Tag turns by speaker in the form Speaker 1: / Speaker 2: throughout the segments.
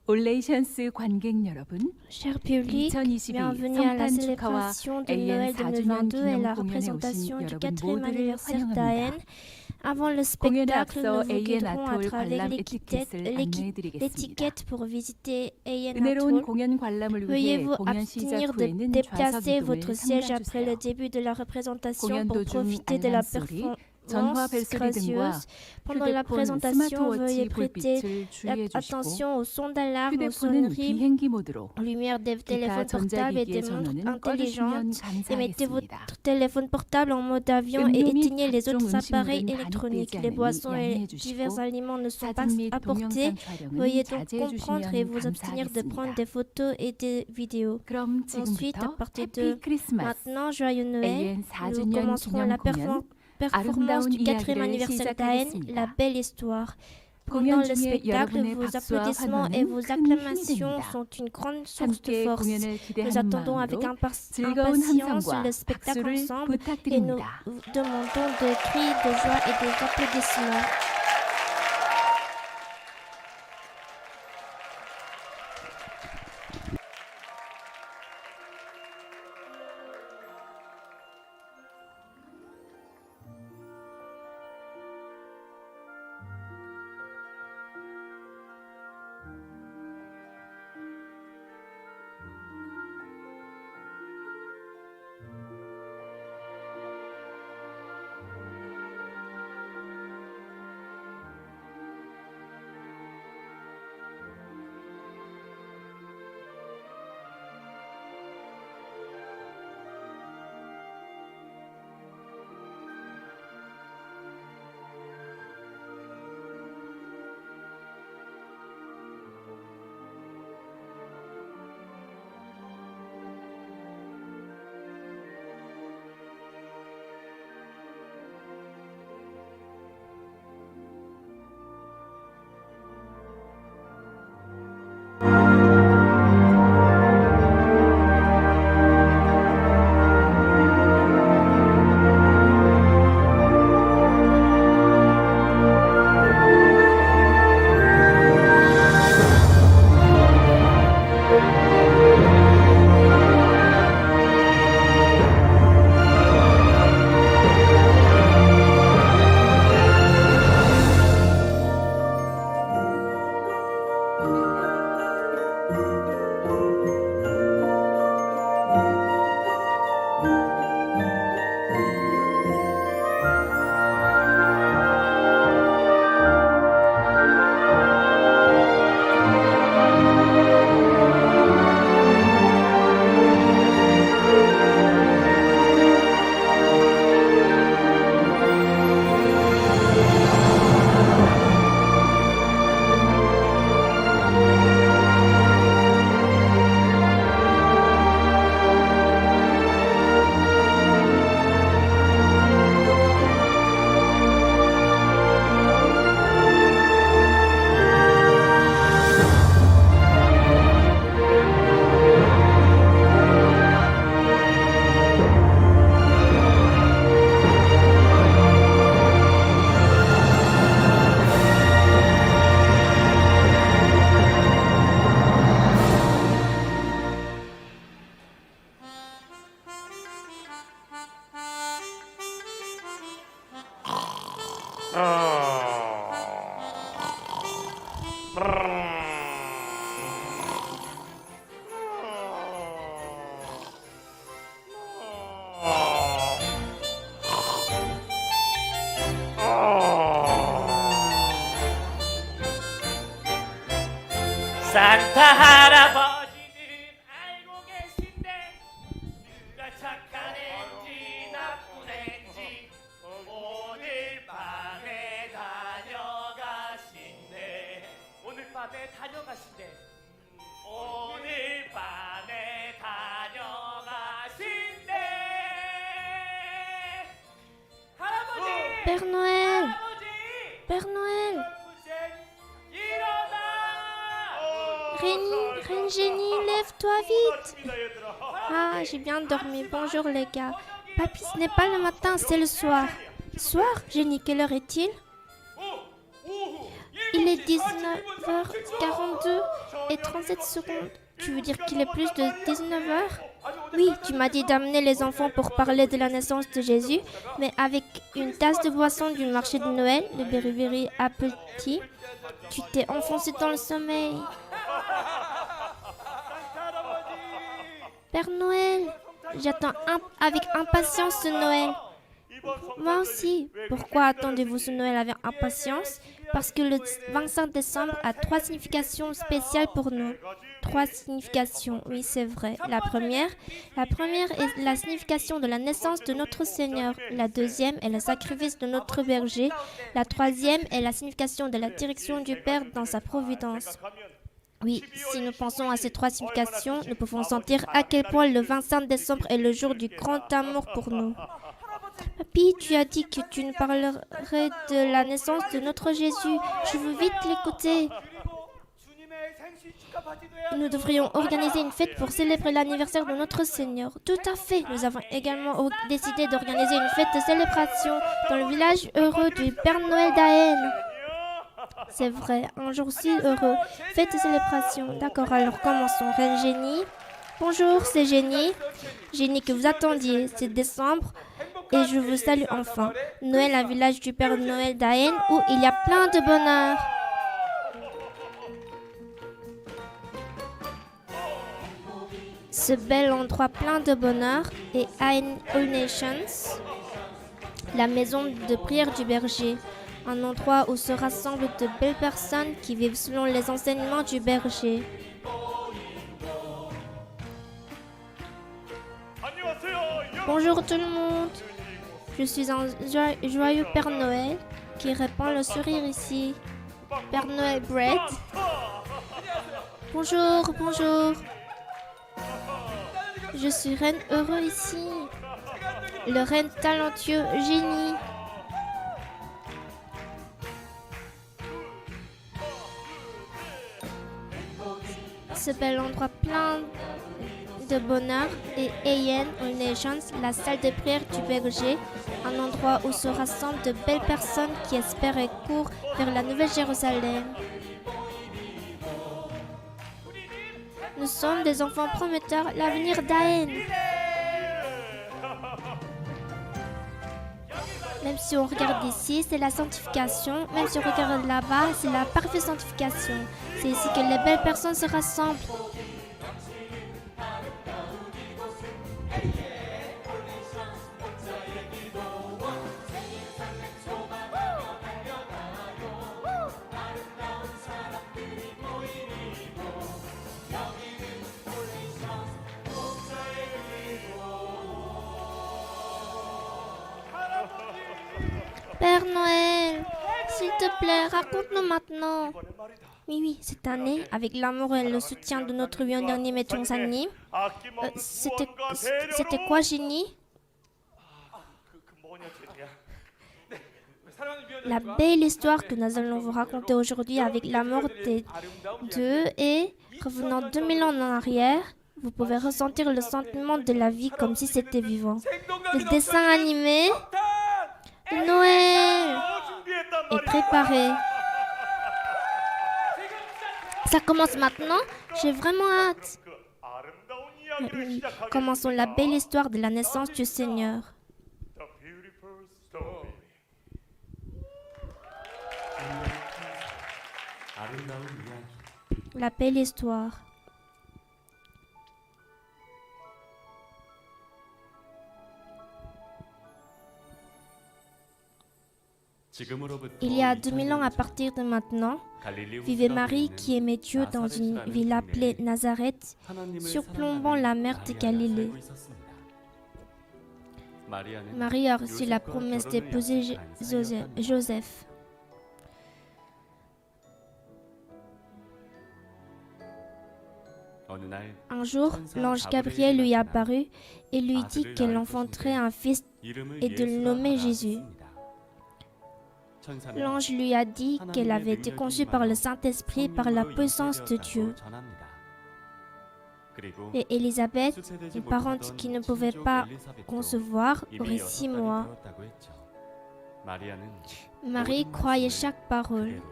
Speaker 1: 올레이션스 관객 여러분,
Speaker 2: Cher public,
Speaker 1: 2022
Speaker 2: bienvenue à la
Speaker 1: 성탄 축하와
Speaker 2: célébration de
Speaker 1: AN
Speaker 2: Noël
Speaker 1: 4주년
Speaker 2: 2022 et la
Speaker 1: 기념 공연에
Speaker 2: représentation
Speaker 1: 오신
Speaker 2: du
Speaker 1: 여러분
Speaker 2: 4e
Speaker 1: 모두를
Speaker 2: anniversaire d'AN.
Speaker 1: 환영합니다.
Speaker 2: Avant le
Speaker 1: 공연에
Speaker 2: spectacle,
Speaker 1: 앞서
Speaker 2: nous vous
Speaker 1: AN
Speaker 2: guiderons à
Speaker 1: 아톨
Speaker 2: travers
Speaker 1: 관람 에티켓을 안내해드리겠습니다.
Speaker 2: l'étiquette pour visiter AN
Speaker 1: 은혜로운
Speaker 2: Atoll.
Speaker 1: 공연 관람을 위해
Speaker 2: Veuillez-vous
Speaker 1: 공연 시작
Speaker 2: abstenir de
Speaker 1: 후에는 좌석
Speaker 2: déplacer
Speaker 1: 이동을
Speaker 2: votre siège après le
Speaker 1: 삼가주세요.
Speaker 2: début de la représentation
Speaker 1: 공연
Speaker 2: pour
Speaker 1: 도중
Speaker 2: profiter de la
Speaker 1: 알람 소리,
Speaker 2: performance
Speaker 1: 전화 벨소리 등과
Speaker 2: gracieuse. Pendant la
Speaker 1: 휴대폰,
Speaker 2: présentation, veuillez
Speaker 1: 스마트워치
Speaker 2: prêter
Speaker 1: 불빛을 주의해 주시고
Speaker 2: attention aux sons d'alarme, aux
Speaker 1: 휴대폰은
Speaker 2: sonneries,
Speaker 1: 비행기 모드로
Speaker 2: aux lumières des
Speaker 1: 기타
Speaker 2: téléphones portables et
Speaker 1: 전자기기의
Speaker 2: des montres
Speaker 1: 전원은 꺼주시면
Speaker 2: intelligentes. Et mettez votre
Speaker 1: 감사하겠습니다.
Speaker 2: téléphone portable en mode avion et
Speaker 1: 음료 및
Speaker 2: éteignez les
Speaker 1: 각종
Speaker 2: autres appareils
Speaker 1: 음식물은
Speaker 2: électroniques.
Speaker 1: 반입되지
Speaker 2: Les
Speaker 1: 않으니
Speaker 2: boissons et
Speaker 1: 양해해
Speaker 2: divers
Speaker 1: 주시고
Speaker 2: aliments ne sont pas
Speaker 1: 사진 및
Speaker 2: apportés.
Speaker 1: 동영상 촬영은
Speaker 2: Veuillez donc
Speaker 1: 자제해
Speaker 2: comprendre et
Speaker 1: 주시면
Speaker 2: vous abstenir de prendre
Speaker 1: 감사하겠습니다.
Speaker 2: des photos et des vidéos.
Speaker 1: 그럼
Speaker 2: Ensuite, à
Speaker 1: 지금부터
Speaker 2: partir
Speaker 1: 해피
Speaker 2: de
Speaker 1: 크리스마스
Speaker 2: maintenant, joyeux Noël,
Speaker 1: AN
Speaker 2: nous
Speaker 1: 4주년
Speaker 2: commencerons
Speaker 1: 기념
Speaker 2: la
Speaker 1: 공연
Speaker 2: performance
Speaker 1: 아름다운
Speaker 2: du 4e
Speaker 1: 이야기를
Speaker 2: anniversaire d'AN,
Speaker 1: 시작하겠습니다.
Speaker 2: La Belle Histoire. Pendant
Speaker 1: 공연
Speaker 2: le
Speaker 1: 중에
Speaker 2: spectacle,
Speaker 1: 여러분의
Speaker 2: vos
Speaker 1: 박수와
Speaker 2: applaudissements et
Speaker 1: 환호는
Speaker 2: vos
Speaker 1: 큰 힘이
Speaker 2: acclamations
Speaker 1: 됩니다.
Speaker 2: sont une grande source de
Speaker 1: 함께
Speaker 2: force.
Speaker 1: 공연을
Speaker 2: Nous
Speaker 1: 기대하는
Speaker 2: attendons avec
Speaker 1: 마음으로 즐거운
Speaker 2: impatience
Speaker 1: 함성과
Speaker 2: le spectacle
Speaker 1: 박수를
Speaker 2: ensemble et nous
Speaker 1: 부탁드립니다.
Speaker 2: demandons des cris de joie et des applaudissements.
Speaker 3: 산타 할아버지는 알고 계신데 누가 착한 앤지 나쁜 앤지 오늘 밤에 다녀가신대. 오늘 밤에 다녀가신대. 오늘 밤에 다녀가신대. 할아버지!
Speaker 2: Père Noël,
Speaker 3: 할아버지!
Speaker 2: Père Noël,
Speaker 3: 일어나!
Speaker 2: Reine Génie, lève-toi vite. Ah, j'ai bien dormi. Bonjour les gars. Papy, ce n'est pas le matin, c'est le soir. Soir, Génie, quelle heure est-il? Il Il est 19h42 et 37 secondes. Tu veux dire qu'il est plus de 19h? Oui, tu m'as dit d'amener les enfants pour parler de la naissance de Jésus, mais avec une tasse de boisson du marché de Noël, le Berry Apple Tea, tu t'es enfoncé dans le sommeil. Père Noël, j'attends avec impatience ce Noël. Moi aussi. Pourquoi attendez-vous ce Noël avec impatience? Parce que le 25 décembre a 3 significations spéciales pour nous. 3 significations, oui c'est vrai. La première est la signification de la naissance de notre Seigneur. La deuxième est le sacrifice de notre berger. La troisième est la signification de la direction du Père dans sa providence. Oui, si nous pensons à ces 3 significations, nous pouvons sentir à quel point le 25 décembre est le jour du grand amour pour nous. Papy, tu as dit que tu nous parlerais de la naissance de notre Jésus. Je veux vite l'écouter. Nous devrions organiser une fête pour célébrer l'anniversaire de notre Seigneur. Tout à fait. Nous avons également décidé d'organiser une fête de célébration dans le village heureux du Père Noël d'Aen. C'est vrai, un jour si heureux. Fête de célébration. D'accord, alors commençons. Reine Génie. Bonjour, c'est Génie. Génie que vous attendiez. C'est décembre. Et je vous salue enfin. Noël, un village du Père Noël d'Aen où il y a plein de bonheur. Ce bel endroit plein de bonheur est Aen All Nations, la maison de prière du berger, un endroit où se rassemblent de belles personnes qui vivent selon les enseignements du berger. Bonjour tout le monde, je suis un joyeux Père Noël qui répand le sourire ici. Père Noël Bread. Bonjour, bonjour. Je suis reine heureux ici. Le reine talentueux Génie. Ce bel endroit plein de bonheur est Aen All Nations, la salle de prière du berger, un endroit où se rassemblent de belles personnes qui espèrent et courent vers la Nouvelle Jérusalem. Nous sommes des enfants prometteurs, l'avenir d'Aen. Même si on regarde ici, c'est la sanctification. Même si on regarde là-bas, c'est la parfaite sanctification. C'est ici que les belles personnes se rassemblent. Père Noël, s'il te plaît, raconte-nous maintenant. Oui, cette année, avec l'amour et le soutien de notre bien-aimé Tongsa님, c'était quoi, Génie? La belle histoire que nous allons vous raconter aujourd'hui avec la mort des deux et revenant 2000 ans en arrière, vous pouvez ressentir le sentiment de la vie comme si c'était vivant. Le dessin animé de Noël est préparé. Ça commence maintenant, j'ai vraiment hâte. Commençons la belle histoire de la naissance du Seigneur. La belle histoire. Il y a 2000 ans à partir de maintenant, vivait Marie qui aimait Dieu dans une ville appelée Nazareth, surplombant la mer de Galilée. Marie a reçu la promesse d'épouser Joseph. Un jour, l'ange Gabriel lui apparut et lui dit qu'elle enfanterait un fils et de le nommer Jésus. L'ange lui a dit qu'elle avait été conçue par le Saint-Esprit par la puissance de Dieu. Et Élisabeth, une parente qui ne pouvait pas concevoir, aurait 6 mois. Marie croyait chaque parole.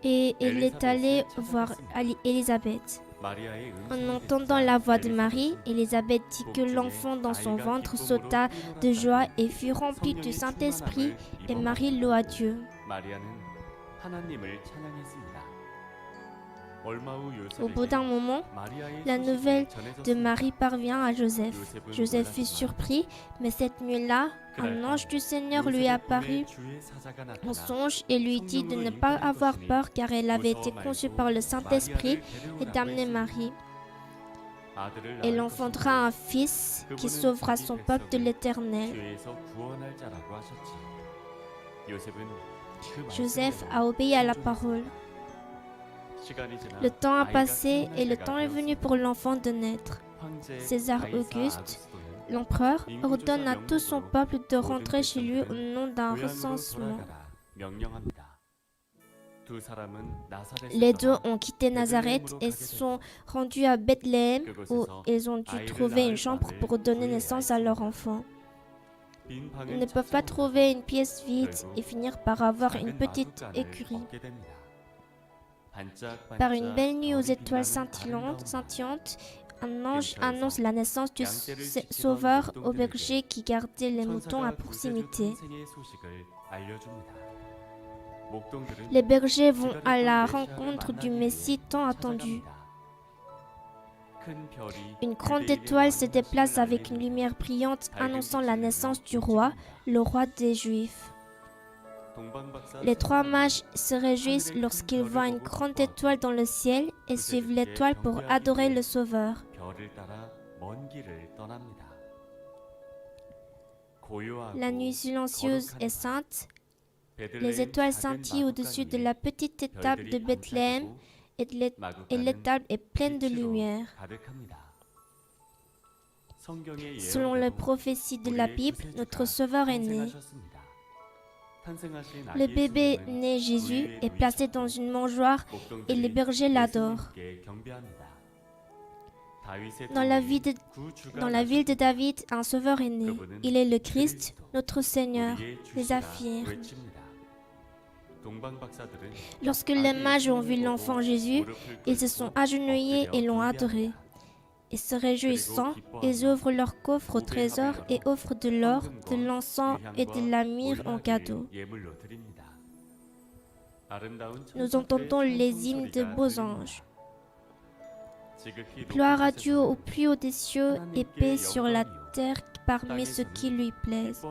Speaker 2: et il est allé voir Élisabeth. En entendant la voix de Marie, Élisabeth dit que l'enfant dans son ventre sauta de joie et fut rempli du Saint-Esprit, et Marie loua Dieu. Au bout d'un moment, la nouvelle de Marie parvient à Joseph. Joseph fut surpris, mais cette nuit-là, un ange du Seigneur lui apparut en songe et lui dit de ne pas avoir peur car elle avait été conçue par le Saint-Esprit et d'amener Marie. Elle enfantera un fils qui sauvera son peuple de l'Éternel. Joseph a obéi à la parole. Le temps a passé et le temps est venu pour l'enfant de naître. César Auguste, l'empereur, ordonne à tout son peuple de rentrer chez lui au nom d'un recensement. Les deux ont quitté Nazareth et sont rendus à Bethléem où ils ont dû trouver une chambre pour donner naissance à leur enfant. Ils ne peuvent pas trouver une pièce vide et finir par avoir une petite écurie. Par une belle nuit aux étoiles scintillantes, un ange annonce la naissance du Sauveur au berger qui gardait les moutons à proximité. Les bergers vont à la rencontre du Messie tant attendu. Une grande étoile se déplace avec une lumière brillante annonçant la naissance du roi, le roi des Juifs. Les trois mages se réjouissent lorsqu'ils voient une grande étoile dans le ciel et suivent l'étoile pour adorer le Sauveur. La nuit silencieuse et sainte, les étoiles scintillent au-dessus de la petite étable de Bethléem et l'étable est pleine de lumière. Selon les prophéties de la Bible, notre Sauveur est né. Le bébé né Jésus est placé dans une mangeoire et les bergers l'adorent. Dans la ville de David, un sauveur est né. Il est le Christ, notre Seigneur, les affirme. Lorsque les mages ont vu l'enfant Jésus, ils se sont agenouillés et l'ont adoré. Et se réjouissant, ils ouvrent leur coffre au trésor et offrent de l'or, de l'encens et de la myrrhe en cadeau. Nous entendons les hymnes de beaux anges. Gloire à Dieu au plus haut des cieux et paix sur la terre parmi ceux qui lui plaisent.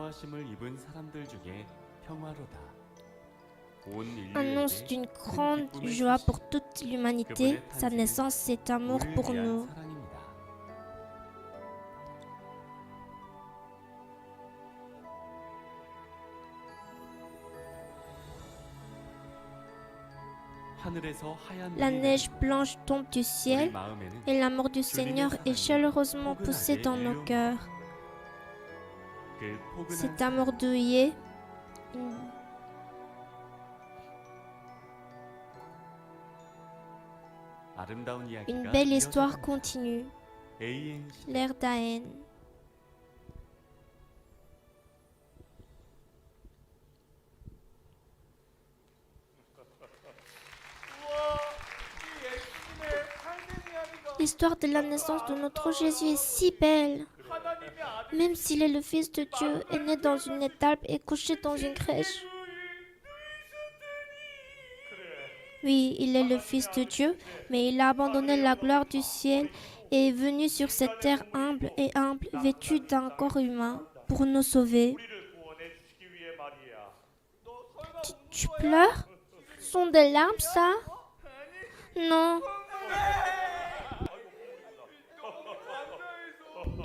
Speaker 2: Annonce d'une grande joie pour toute l'humanité, sa naissance c'est amour pour nous. La neige blanche tombe du ciel et l'amour du Seigneur est chaleureusement poussé dans nos cœurs. Cet amour douillet, une belle histoire continue. L'ère d'Aen. L'histoire de la naissance de notre Jésus est si belle. Même s'il est le Fils de Dieu, est né dans une étable et couché dans une crèche. Oui, il est le Fils de Dieu, mais il a abandonné la gloire du ciel et est venu sur cette terre humble, vêtu d'un corps humain, pour nous sauver. Tu pleures? Ce sont des larmes, ça? Non.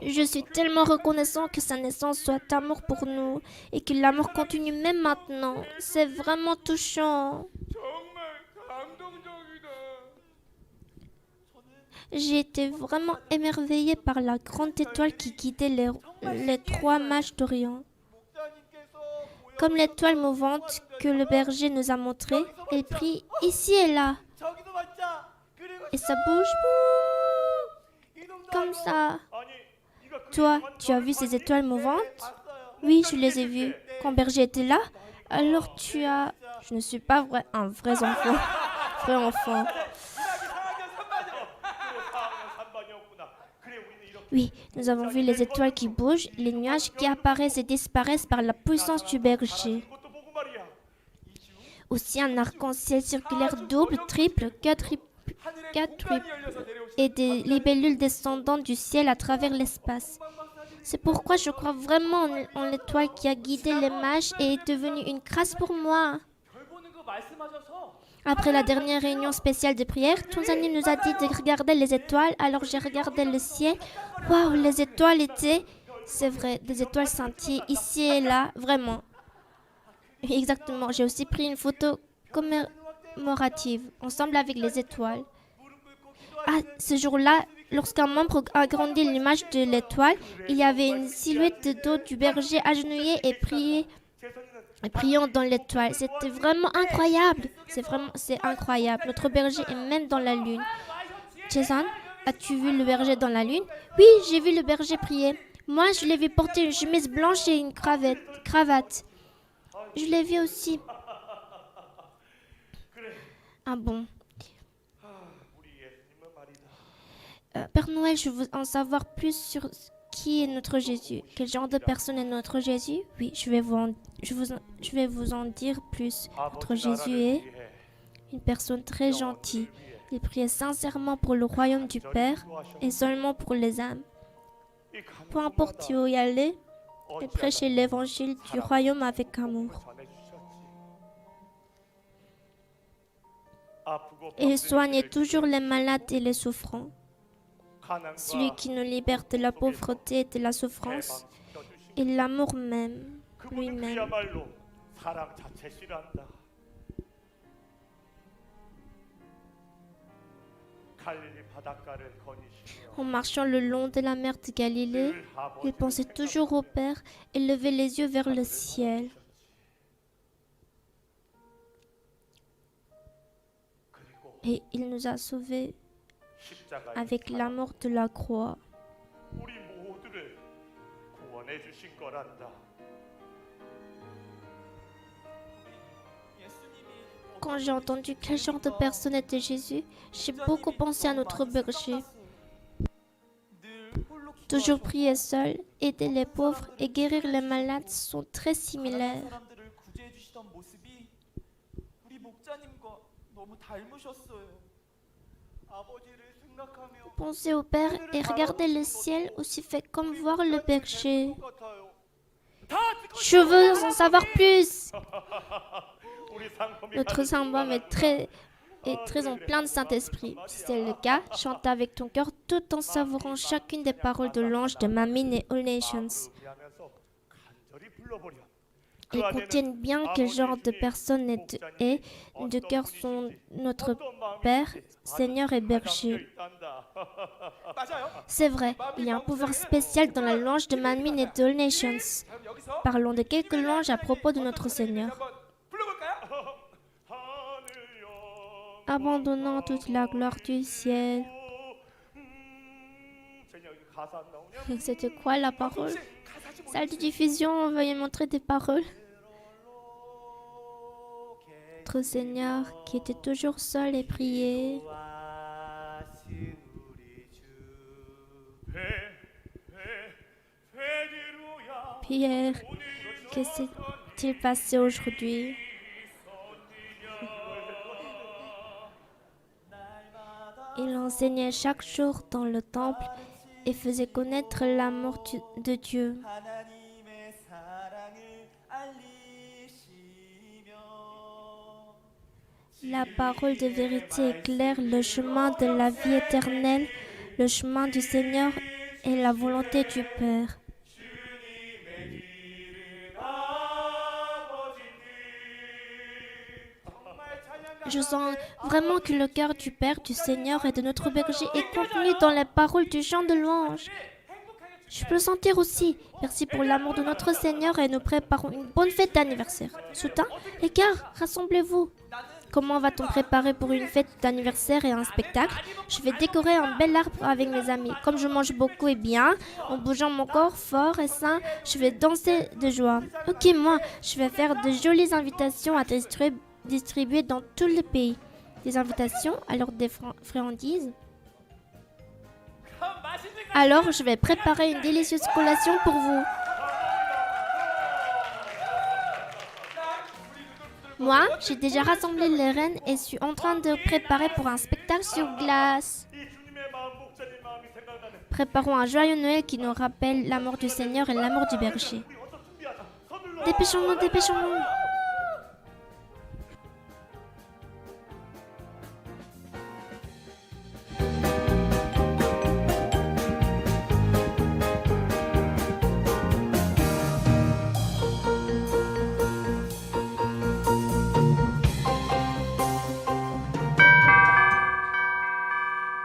Speaker 2: Je suis tellement reconnaissant que sa naissance soit amour pour nous et que l'amour continue même maintenant. C'est vraiment touchant. J'ai été vraiment émerveillée par la grande étoile qui guidait les trois mages d'Orient. Comme l'étoile mouvante que le berger nous a montrée, elle brille ici et là. Et ça bouge comme ça. Toi, tu as vu ces étoiles mouvantes? Oui, je les ai vues. Quand berger était là, alors tu as Je ne suis pas un vrai enfant. Vrai enfant. Oui, nous avons vu les étoiles qui bougent, les nuages qui apparaissent et disparaissent par la puissance du berger. Aussi un arc-en-ciel circulaire double, triple, quadruple et des libellules descendant du ciel à travers l'espace. C'est pourquoi je crois vraiment en l'étoile qui a guidé les mages et est devenue une grâce pour moi. Après la dernière réunion spéciale de prière, Tonzani nous a dit de regarder les étoiles, alors j'ai regardé le ciel. Waouh, les étoiles étaient, c'est vrai, des étoiles scintillaient ici et là, vraiment. Exactement, j'ai aussi pris une photo commémorative, ensemble avec les étoiles. Ah, ce jour-là, lorsqu'un membre agrandit l'image de l'étoile, il y avait une silhouette de dos du berger agenouillé et priant dans l'étoile. C'était vraiment incroyable. C'est incroyable. Notre berger est même dans la lune. Jason, as-tu vu le berger dans la lune? Oui, j'ai vu le berger prier. Moi, je l'ai vu porter une chemise blanche et une cravate. Je l'ai vu aussi. Ah bon. Père Noël, je veux en savoir plus sur qui est notre Jésus. Quel genre de personne est notre Jésus? Oui, je vais vous en dire plus. Notre Jésus est une personne très gentille. Il priait sincèrement pour le royaume du Père et seulement pour les âmes. Peu importe où y aller, il prêchait l'évangile du royaume avec amour. Et il soignait toujours les malades et les souffrants. Celui qui nous libère de la pauvreté et de la souffrance et l'amour même, lui-même. En marchant le long de la mer de Galilée, il pensait toujours au Père et levait les yeux vers le ciel. Et il nous a sauvés avec l'amour de la croix. Quand j'ai entendu quel genre de personne était Jésus, j'ai beaucoup pensé à notre berger. Toujours prier seul, aider les pauvres et guérir les malades sont très similaires. Pensez au Père et regardez le ciel aussi fait comme voir le berger. Je veux en savoir plus. Notre symbole est très en plein de Saint-Esprit. Si c'est le cas, chante avec ton cœur tout en savourant chacune des paroles de l'ange de Manmin et All Nations. Ils contiennent bien quel genre de personne est de cœur sont notre Père, Seigneur et berger. C'est vrai, il y a un pouvoir spécial dans la louange de Manmin et de All Nations. Parlons de quelques louanges à propos de notre Seigneur. Abandonnant toute la gloire du ciel. C'était quoi la parole? Salle de diffusion, veuillez montrer des paroles. Notre Seigneur qui était toujours seul et priait. Pierre, que s'est-il passé aujourd'hui? Il enseignait chaque jour dans le temple et faisait connaître l'amour de Dieu. La parole de vérité éclaire le chemin de la vie éternelle, le chemin du Seigneur et la volonté du Père. Je sens vraiment que le cœur du Père, du Seigneur et de notre berger est contenu dans les paroles du chant de louange. Je peux le sentir aussi. Merci pour l'amour de notre Seigneur et nous préparons une bonne fête d'anniversaire. Soutin, les gars, rassemblez-vous. Comment va-t-on préparer pour une fête d'anniversaire et un spectacle? Je vais décorer un bel arbre avec mes amis. Comme je mange beaucoup et bien, en bougeant mon corps fort et sain, je vais danser de joie. Ok, moi, je vais faire de jolies invitations à distribuer distribuées dans tout le pays. Des invitations, alors des friandises.
Speaker 3: 그럼 맛있는 거
Speaker 2: Alors, je vais préparer une délicieuse collation pour vous. Moi, j'ai déjà rassemblé les rennes et suis en train de préparer pour un spectacle sur glace.
Speaker 3: 이 주님의 마음 목자님 마음이 생각나는
Speaker 2: Préparons un joyeux Noël qui nous rappelle la mort du Seigneur et la mort du berger.
Speaker 3: 우리 어서 준비하자. 서둘러.
Speaker 2: Dépêchons-nous, dépêchons-nous.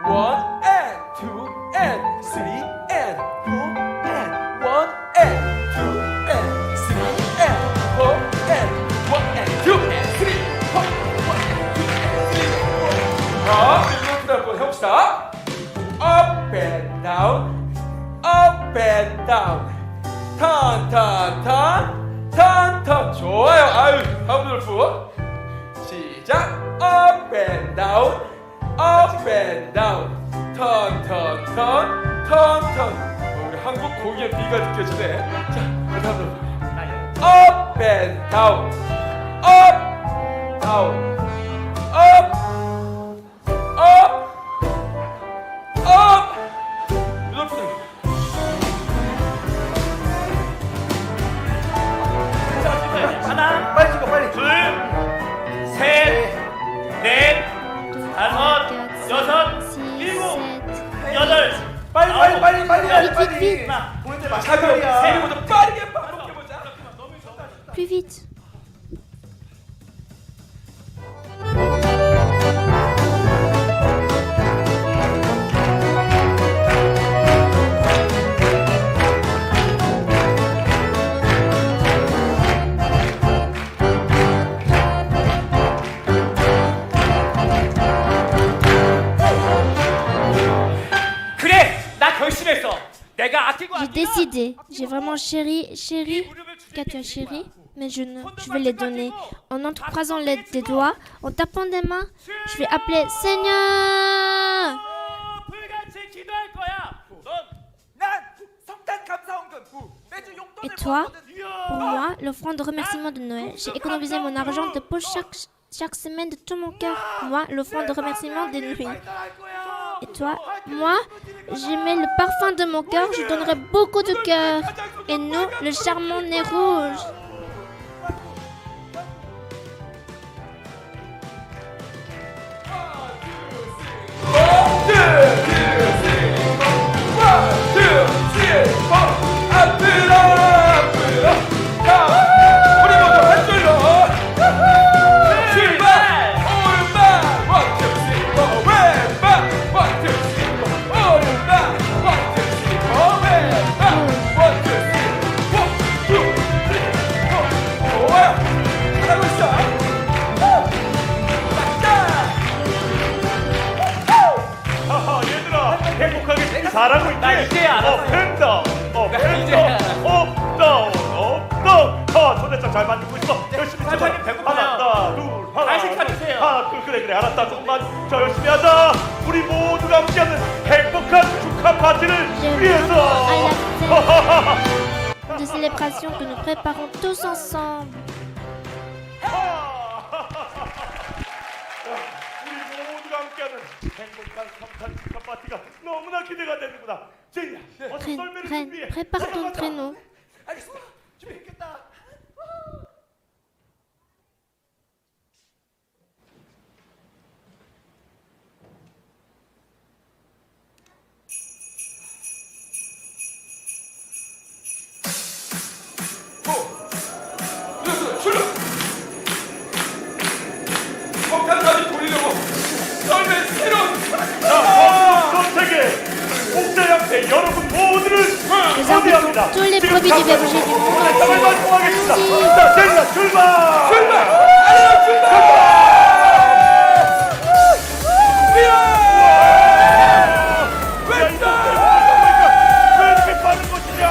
Speaker 4: One and two and three and four and one and two and three and four and one and two and three four one and two and three four. 자, 밀리언트 한번 해봅시다. Up and down, up and down. 턴, 턴, 턴, 턴, 턴. 좋아요. 아유, 다음 롤프. 시작. Up and down. Up and down, turn, turn, turn, turn, turn. 우리 한국 공연 비가 느껴지네. 자, 다음으로 up and down, up, down, up, up, up. 여러분들.
Speaker 3: 하나,
Speaker 4: 빨리 찍어, 빨리.
Speaker 3: 둘, 셋, 넷, 다섯, 여섯, 일곱, 여덟,
Speaker 4: 빨리, 빨리, 빨리, 빨리, 빨리,
Speaker 2: Vite, vite, vite.
Speaker 4: 빨리. 보낼 때 마찬가지야. 세리보다 빠르게 반복해보자.
Speaker 2: Plus vite.
Speaker 3: 그래, 나 결심했어. 내가 아끼고
Speaker 2: J'ai
Speaker 3: 아끼면
Speaker 2: décidé. J'ai vraiment chéri,
Speaker 3: 이 무릎을
Speaker 2: qu'as-tu
Speaker 3: 주님께
Speaker 2: chéri?
Speaker 3: 드리는 거야.
Speaker 2: Mais je vais les donner. En entrecroisant des doigts, en tapant des mains, je vais appeler Seigneur.
Speaker 3: 불같이 기도할 거야. 넌
Speaker 4: 난 성탄 감사원금 매주
Speaker 2: Et
Speaker 4: 용돈을
Speaker 2: toi,
Speaker 4: 모았거든.
Speaker 2: pour moi, l'offrande de remerciement de Noël, j'ai économisé mon argent de poche chaque semaine de tout mon cœur. Moi, l'offrande de remerciement des nuits.
Speaker 4: 발달할 거야.
Speaker 2: Et toi, moi, j'aimais le parfum de mon cœur, je donnerai beaucoup de cœur. Et nous, le charmant nez rouge.
Speaker 3: 하하, 얘들아, 행복하게 잘하고 있지? 나 이제 알았어. 팬다.
Speaker 2: 이제
Speaker 3: 업다운, 업다운. 초대장 잘 만들고 있어. 열심히 좀
Speaker 5: 사장님 배고파요.
Speaker 3: 하나, 둘, 하나.
Speaker 5: 간식 사주세요.
Speaker 3: 그래, 알았다. 조금만 더 열심히 하자. 우리 모두가 함께하는 행복한 축하 파티를
Speaker 2: J'aime
Speaker 3: 위해서.
Speaker 2: vraiment à la fête de célébration que nous préparons tous ensemble.
Speaker 3: 우리 모두가 함께하는 행복한 성탄 축하 파티가 너무나 기대가 되는구나. 제이야, 어서 썰매를
Speaker 2: Reine,
Speaker 3: 준비해.
Speaker 2: prépare ton traîneau.
Speaker 4: 알겠습니다. 준비했겠다. 출력! 폭탄까지 돌리려고 썰매 새로운
Speaker 3: 선택에 목자양태 여러분 모두를
Speaker 2: Nous invitons tous les brebis du berger du monde entier.
Speaker 3: 완성하겠습니다.
Speaker 2: Merci.
Speaker 3: 자, 제이야, 출발!
Speaker 4: 출발! 출발!
Speaker 3: 왜 이렇게 빠른 것이냐?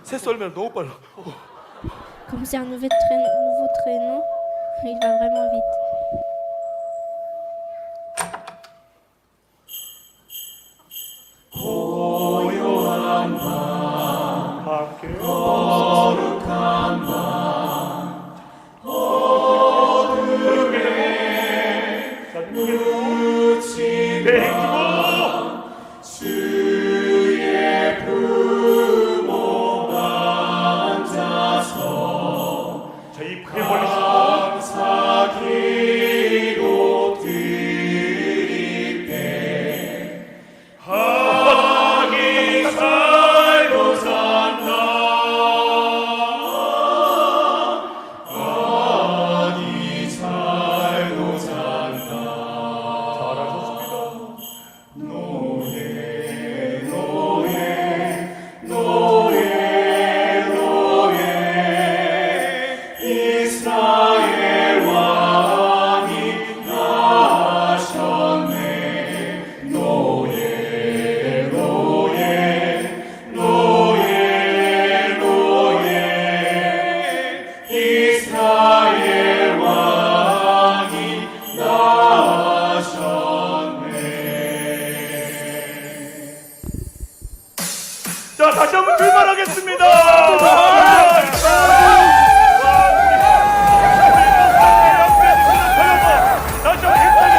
Speaker 4: 새 썰면 너무 빨라.
Speaker 2: Comme c'est un nouveau traîneau, il va vraiment vite.
Speaker 3: 함께 자, 이 크게 벌리시고 자, 다시 한번 출발하겠습니다. 다시 한번 힘차게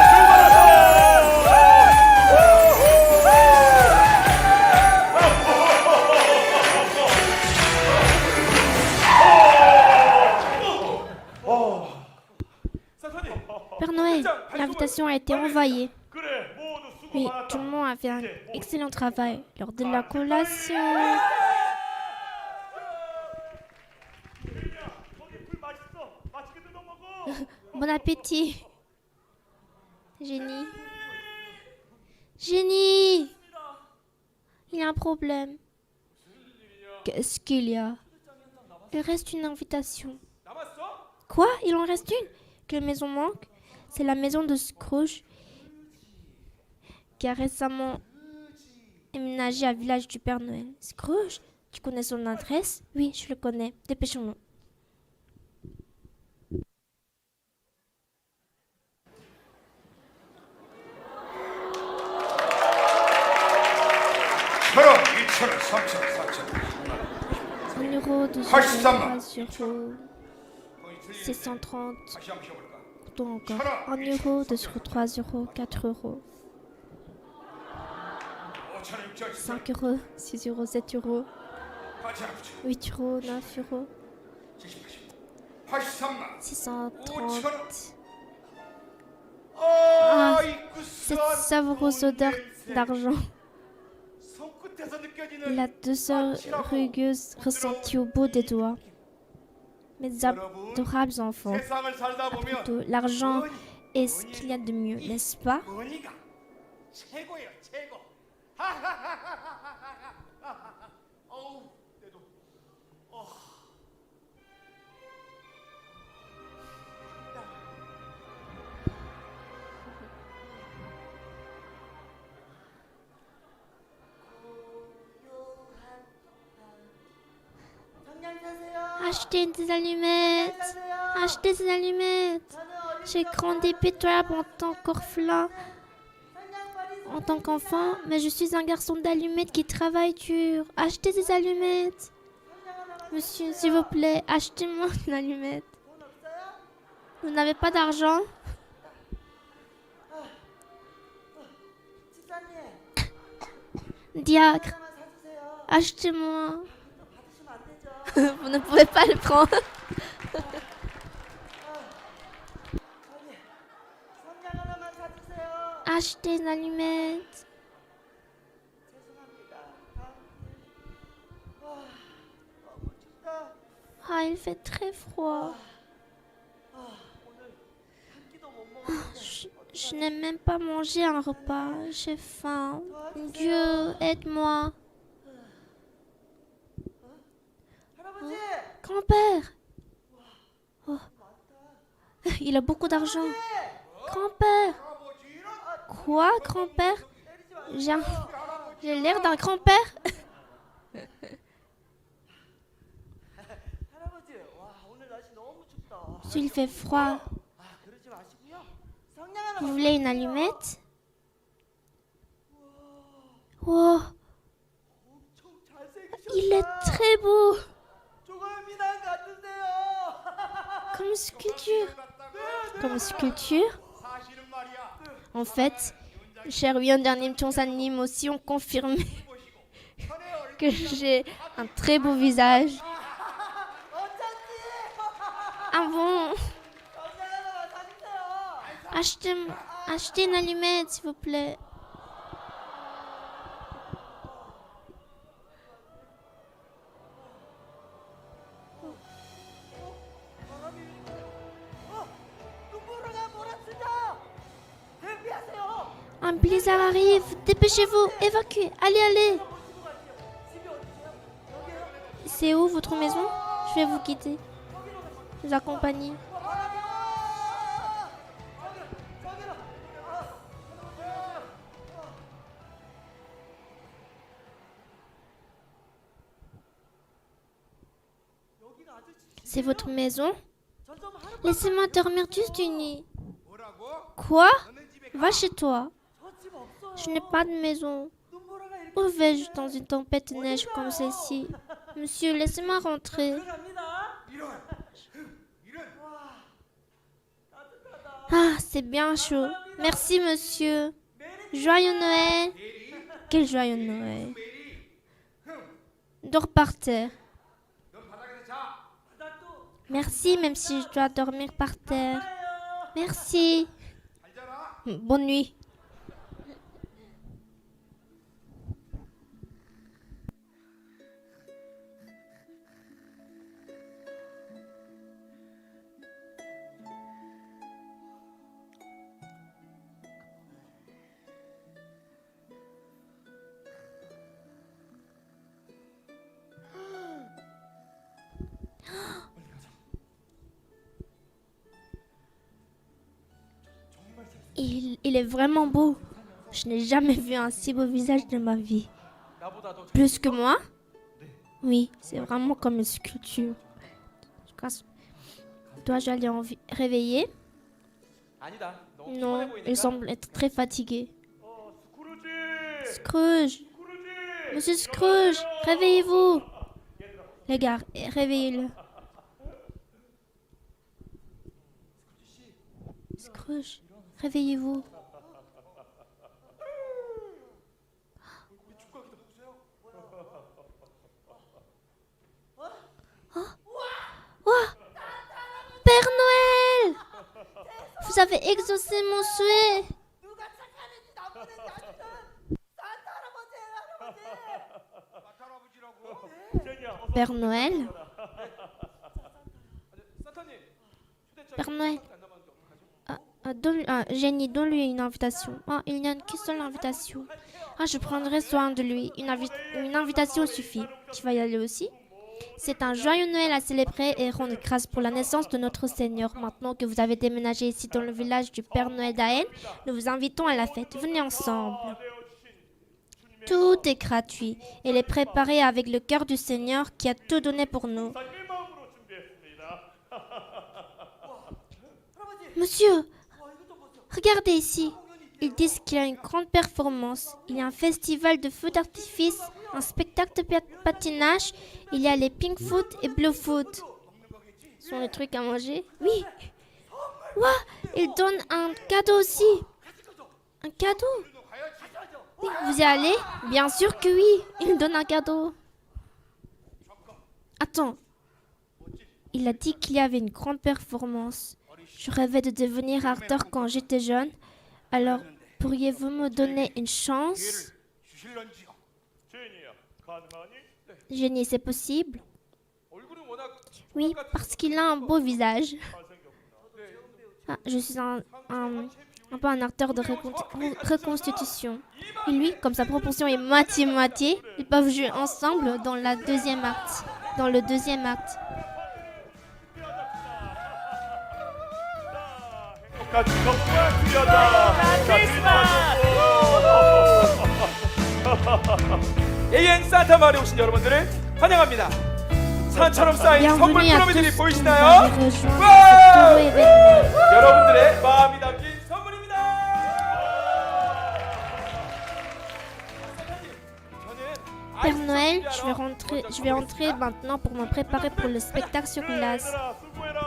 Speaker 2: Père Noël, l'invitation a été envoyée.
Speaker 3: 그래, 모두 수고
Speaker 2: Oui,
Speaker 3: 많았다.
Speaker 2: tout le monde a fait un excellent travail lors de la collation.
Speaker 3: 거기 굴 맛있어. 맛있게 뜯어 먹어.
Speaker 2: Bon appétit. Génie. Génie. Il y a un problème. Qu'est-ce qu'il y a? Il reste une invitation. Quoi? Il en reste une? Quelle maison manque? C'est la maison de Scrooge qui a récemment emménagé à village du Père Noël. Scrooge? Tu connais son adresse? Oui, je le connais. Dépêchons-nous.
Speaker 5: 천원, 2천원, 3천원, 4천원.
Speaker 2: 1 euro, 2
Speaker 5: 83
Speaker 2: euros, 3 euros, 630.
Speaker 5: 다시 한번 쉬어볼까?
Speaker 2: Donc encore 1 euro, 2 euros, 3 euros, 4 euros,
Speaker 5: 5천원, 6천원,
Speaker 2: 5 euros, 6 euros, 7 euros, 8 euros, 9 euros,
Speaker 5: 83만.
Speaker 2: 630.
Speaker 5: 아,
Speaker 2: Cette savoureuse odeur d'argent.
Speaker 5: 손끝에서 느껴지는
Speaker 2: La douceur rugueuse ressentie au bout des doigts. Mes adorables enfants,
Speaker 5: 세상을 살다
Speaker 2: après
Speaker 5: 보면
Speaker 2: tout, l'argent est ce qu'il y a de mieux, n'est-ce pas?
Speaker 5: 머니가 최고예요, 최고. 어우, 내도.
Speaker 2: Achetez des allumettes. Achetez des allumettes. J'ai grandi pitoyable en tant qu'orphelin, en tant qu'enfant, mais je suis un garçon d'allumettes qui travaille dur. Achetez des allumettes. Monsieur, s'il vous plaît, achetez-moi une allumette. Vous n'avez pas d'argent? Diacre, achetez-moi. Vous ne pouvez pas le prendre. Achetez une allumette. Ah, il fait très froid. Je n'ai même pas mangé un repas. J'ai faim. Dieu, aide-moi. Grand-père. Oh. Il a beaucoup d'argent. Grand-père. Quoi, grand-père? J'ai l'air d'un grand-père. S'il fait froid, vous voulez une allumette? Wow, il est très beau, comme sculpture. Comme sculpture?
Speaker 5: 사실은 말이야.
Speaker 2: En fait, cher 위원장님, 총사님 aussi ont confirmé que j'ai un très beau visage. Ah bon? Achetez une allumette, s'il vous plaît. Un blizzard arrive, dépêchez-vous, évacuez, allez. C'est où votre maison? Je vais vous quitter. Vous accompagner. C'est votre maison? Laissez-moi dormir juste une nuit. Quoi? Va chez toi. Je n'ai pas de maison. Où vais-je dans une tempête de neige comme celle-ci? Monsieur, laissez-moi rentrer. Ah, c'est bien chaud. Merci, monsieur. Joyeux Noël. Quel joyeux Noël. Dors par terre. Merci, même si je dois dormir par terre. Merci. Bonne nuit. Il est vraiment beau. Je n'ai jamais vu un si beau visage de ma vie. Plus que moi? Oui, c'est vraiment comme une sculpture. Dois-je aller réveiller?
Speaker 4: 아니다. 너무
Speaker 2: Non,
Speaker 4: 피곤해 보이니까.
Speaker 2: il semble être très fatigué.
Speaker 3: 스크루지!
Speaker 2: Scrooge!
Speaker 3: 스크루지!
Speaker 2: Monsieur Scrooge, réveillez-vous! Les gars, réveillez-le. Scrooge, réveillez-vous. Père Noël! Vous avez exaucé mon souhait!
Speaker 3: 제니야, 어서
Speaker 2: Père Noël?
Speaker 4: 산타님, 휴대전화
Speaker 2: Père Noël?
Speaker 4: 안 남았는데 어떡하죠?
Speaker 2: Jenny, donne-lui une invitation. Ah, il n'y a qu'une seule invitation. Ah, je prendrai soin de lui. Une invitation suffit. Tu vas y aller aussi? C'est un joyeux Noël à célébrer et rendre grâce pour la naissance de notre Seigneur. Maintenant que vous avez déménagé ici dans le village du Père Noël d'Aen, nous vous invitons à la fête. Venez ensemble. Tout est gratuit. Elle est préparée avec le cœur du Seigneur qui a tout donné pour nous.
Speaker 3: 자기 마음으로 준비했습니다.
Speaker 2: Monsieur, regardez ici. Ils disent qu'il y a une grande performance. Il y a un festival de feux d'artifice, un spectacle de patinage. Il y a les pink foot et blue foot. Ce sont les trucs à manger? Oui. Ouah, ils donnent un cadeau aussi. Un cadeau? Oui, vous y allez? Bien sûr que oui. Ils donnent un cadeau. Attends. Il a dit qu'il y avait une grande performance. Je rêvais de devenir acteur quand j'étais jeune. Alors, pourriez-vous me donner une chance?
Speaker 5: 주실런지요?
Speaker 3: 제니야, 가능하니?
Speaker 2: Jenny, c'est possible?
Speaker 4: 얼굴은 워낙
Speaker 2: Oui, parce qu'il a un beau visage.
Speaker 3: 잘생겼구나.
Speaker 2: Ah, je suis un peu un acteur de reconstitution. Et lui, comme sa proportion est moitié-moitié, ils peuvent jouer ensemble dans le deuxième acte.
Speaker 3: 같이 정말 귀하다.
Speaker 4: AN 산타 마을에 오신 여러분들을 환영합니다. 산처럼 쌓인 선물
Speaker 2: Bienvenue à tous
Speaker 4: 꾸러미들이
Speaker 2: qui
Speaker 4: 보이시나요?
Speaker 2: nous avez rejoints
Speaker 4: 와!
Speaker 2: pour ce nouveau événement.
Speaker 4: 여러분들의 마음이 담긴 선물입니다.
Speaker 2: Père Noël, je vais rentrer maintenant pour me préparer pour le spectacle sur glace.
Speaker 3: 얘들아, 수고해라.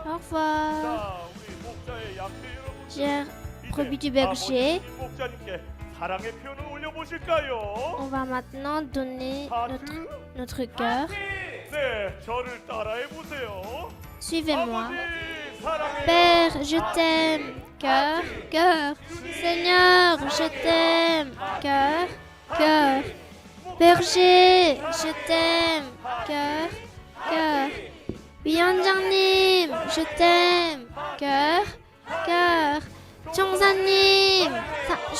Speaker 2: Au revoir.
Speaker 3: 자, 우리 목자의 양떼 여러분.
Speaker 2: Chers produits du berger,
Speaker 3: 목자님께 사랑의 표현을 올려보실까요?
Speaker 2: on va maintenant donner
Speaker 3: 하트.
Speaker 2: notre cœur.
Speaker 3: 네, 저를 따라해 보세요.
Speaker 2: Suivez-moi.
Speaker 3: 아버지, 사랑해요.
Speaker 2: Père, je t'aime. Cœur, cœur. Seigneur, je t'aime. Cœur, cœur. Berger, je t'aime. Cœur, cœur. 위원장님, je t'aime. Cœur, cœur. 청사님,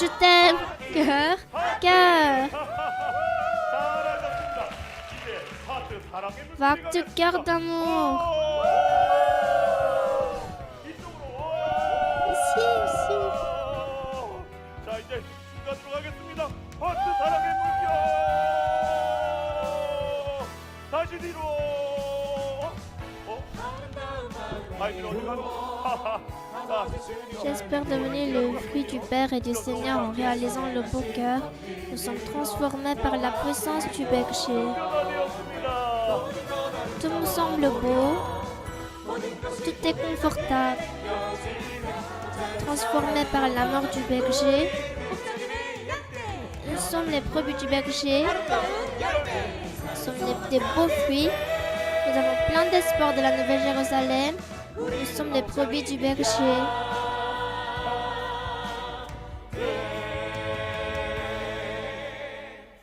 Speaker 2: je t'aime. Cœur, cœur.
Speaker 3: 잘하셨습니다. 이제 하트 사랑의
Speaker 2: Vague de cœur d'amour.
Speaker 3: 이쪽으로.
Speaker 2: Ici, ici.
Speaker 3: 자, 이제 중간으로 가겠습니다. 하트 사랑의 물결. 다시 뒤로. 아이들 어디 가노? 자,
Speaker 2: J'espère devenir le fruit du Père et du Seigneur en réalisant le beau cœur. Nous sommes transformés par la puissance du berger.
Speaker 3: 변화되었습니다.
Speaker 2: Tout me semble beau. Tout est confortable. Transformés par la mort du berger. Nous sommes les brebis du berger. Nous sommes des beaux fruits. Nous avons plein d'espoir de la Nouvelle Jérusalem. Nous sommes les brebis du berger.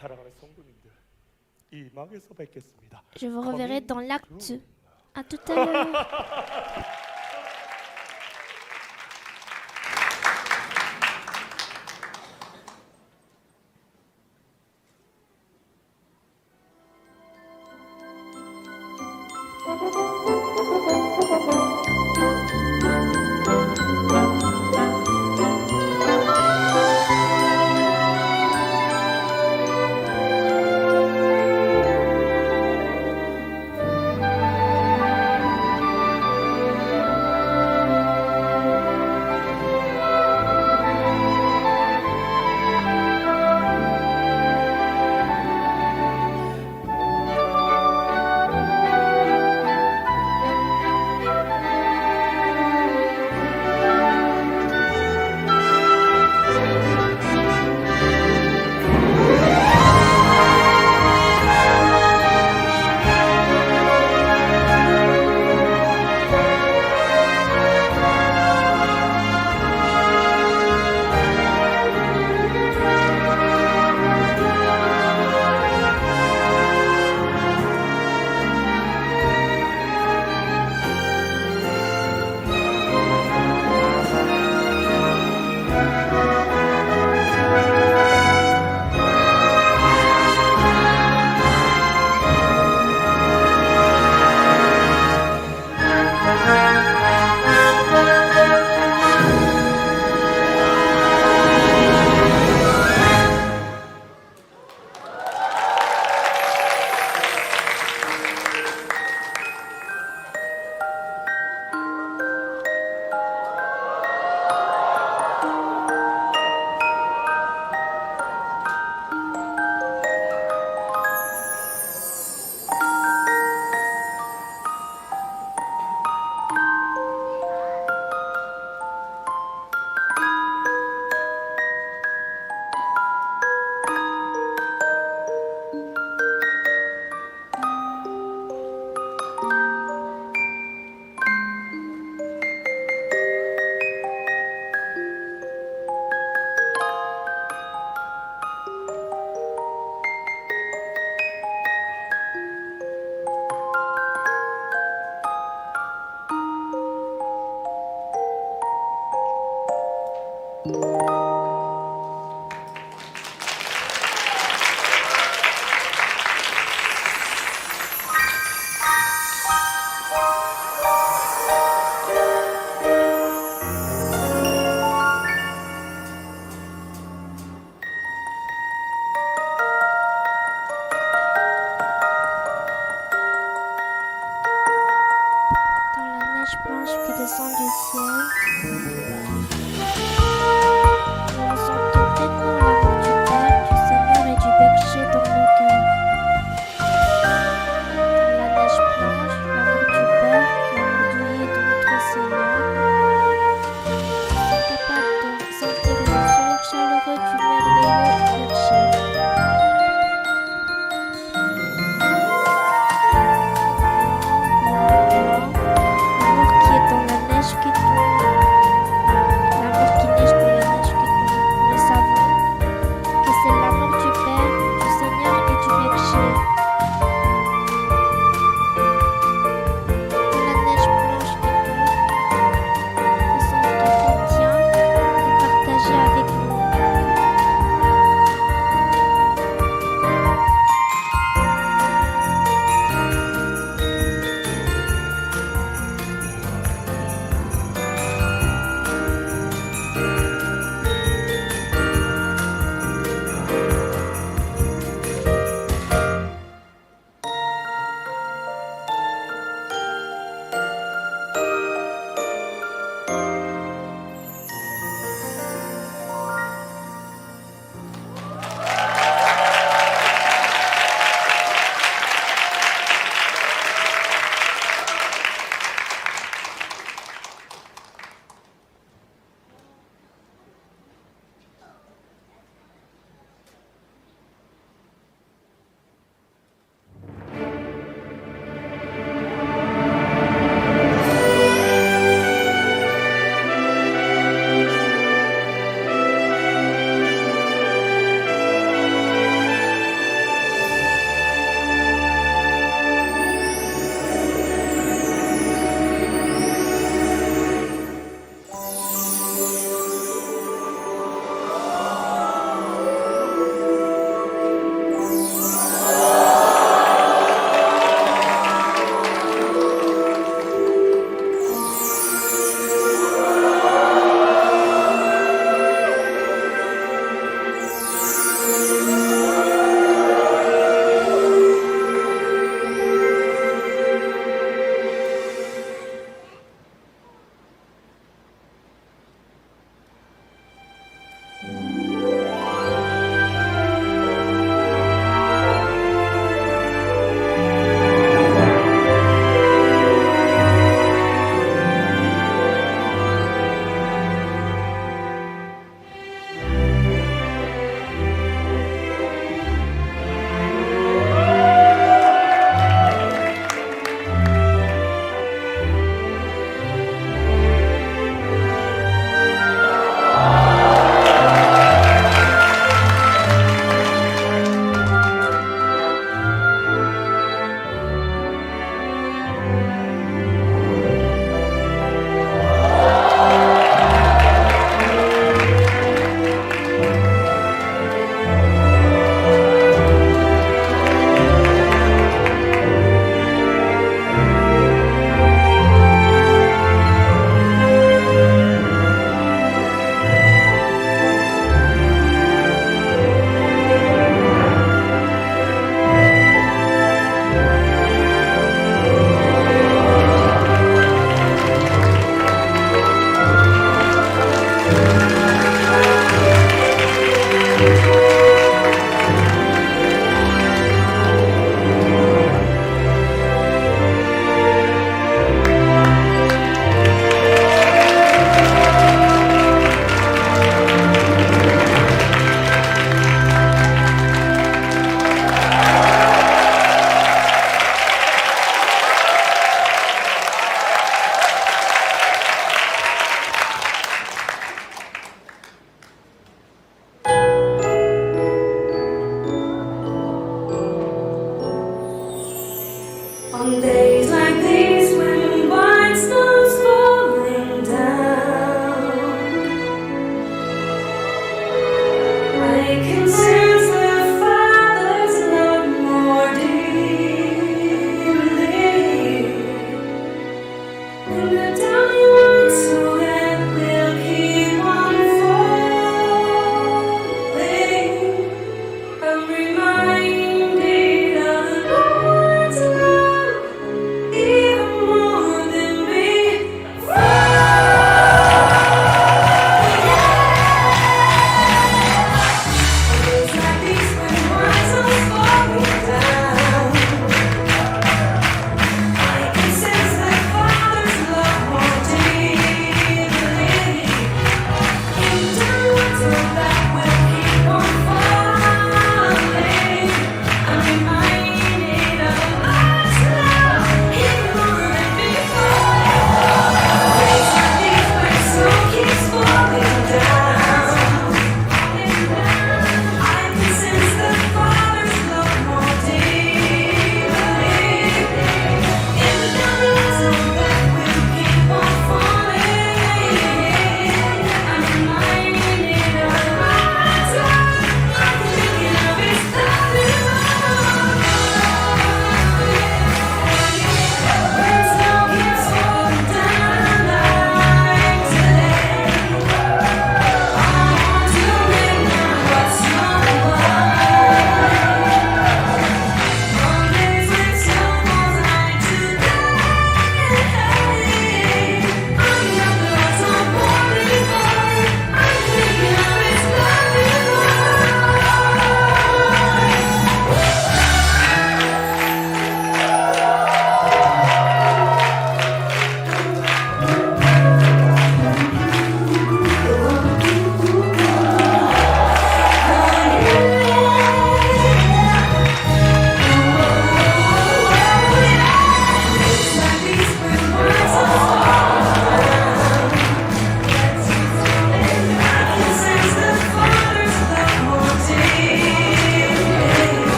Speaker 3: 사랑하는 성도님들, 이 막에서 뵙겠습니다.
Speaker 2: Je vous reverrai dans l'acte. À tout à l'heure.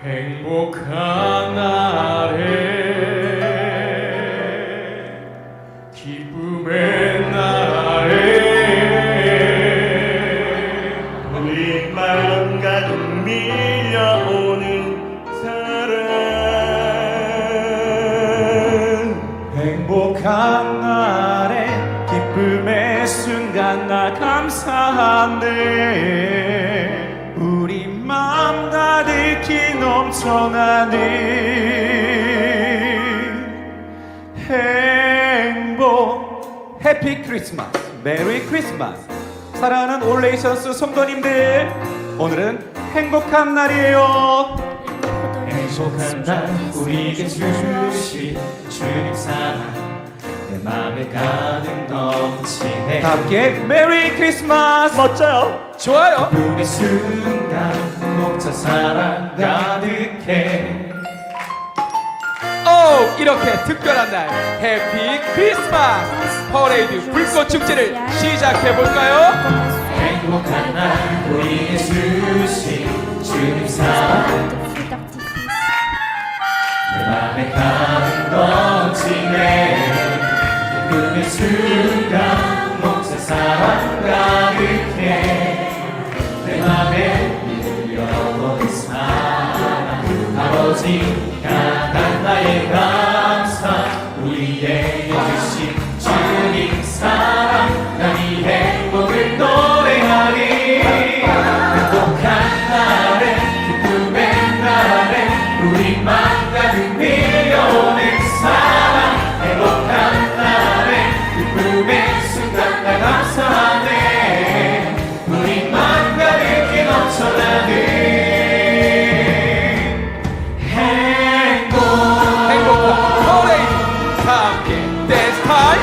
Speaker 4: 행복한 날에 기쁨의 날에
Speaker 3: 우리 마음 가득 밀려오는 사랑
Speaker 6: 행복한 날에 기쁨의 순간 나 감사한데 우리 마음 가득히 넘쳐나는 행복 해피 크리스마스 메리 크리스마스 사랑하는 올레이션스 성도님들 오늘은 행복한 날이에요.
Speaker 2: 행복한 날
Speaker 6: 우리에게 주신 주님 사랑 내 맘에 가득 넘치네 함께 메리 크리스마스
Speaker 3: 멋져요.
Speaker 4: 좋아요.
Speaker 6: 우리 순간 목자 사랑 가득해
Speaker 4: 오, 이렇게 특별한 날 해피 크리스마스 퍼레이드 불꽃 축제를 시작해 볼까요?
Speaker 6: 행복한 날 우리에게 주신 주님 사랑 내 맘에 가득 넘치네 기쁨의 순간 목자 사랑 가득해 내 맘에 밀려오는 사랑 아버지가 난 나의 감사 우리에게 주신 주님 사랑 난 이 행복을 노래하리 행복한 날에 기쁨의 날에 우리 맘 가득 밀려오는 사랑 행복한 날에 기쁨의 순간 나 감사하네 우리 맘 가득히 넘쳐나는 행복
Speaker 4: 행복한 퍼레이드 다 함께 댄스 타임.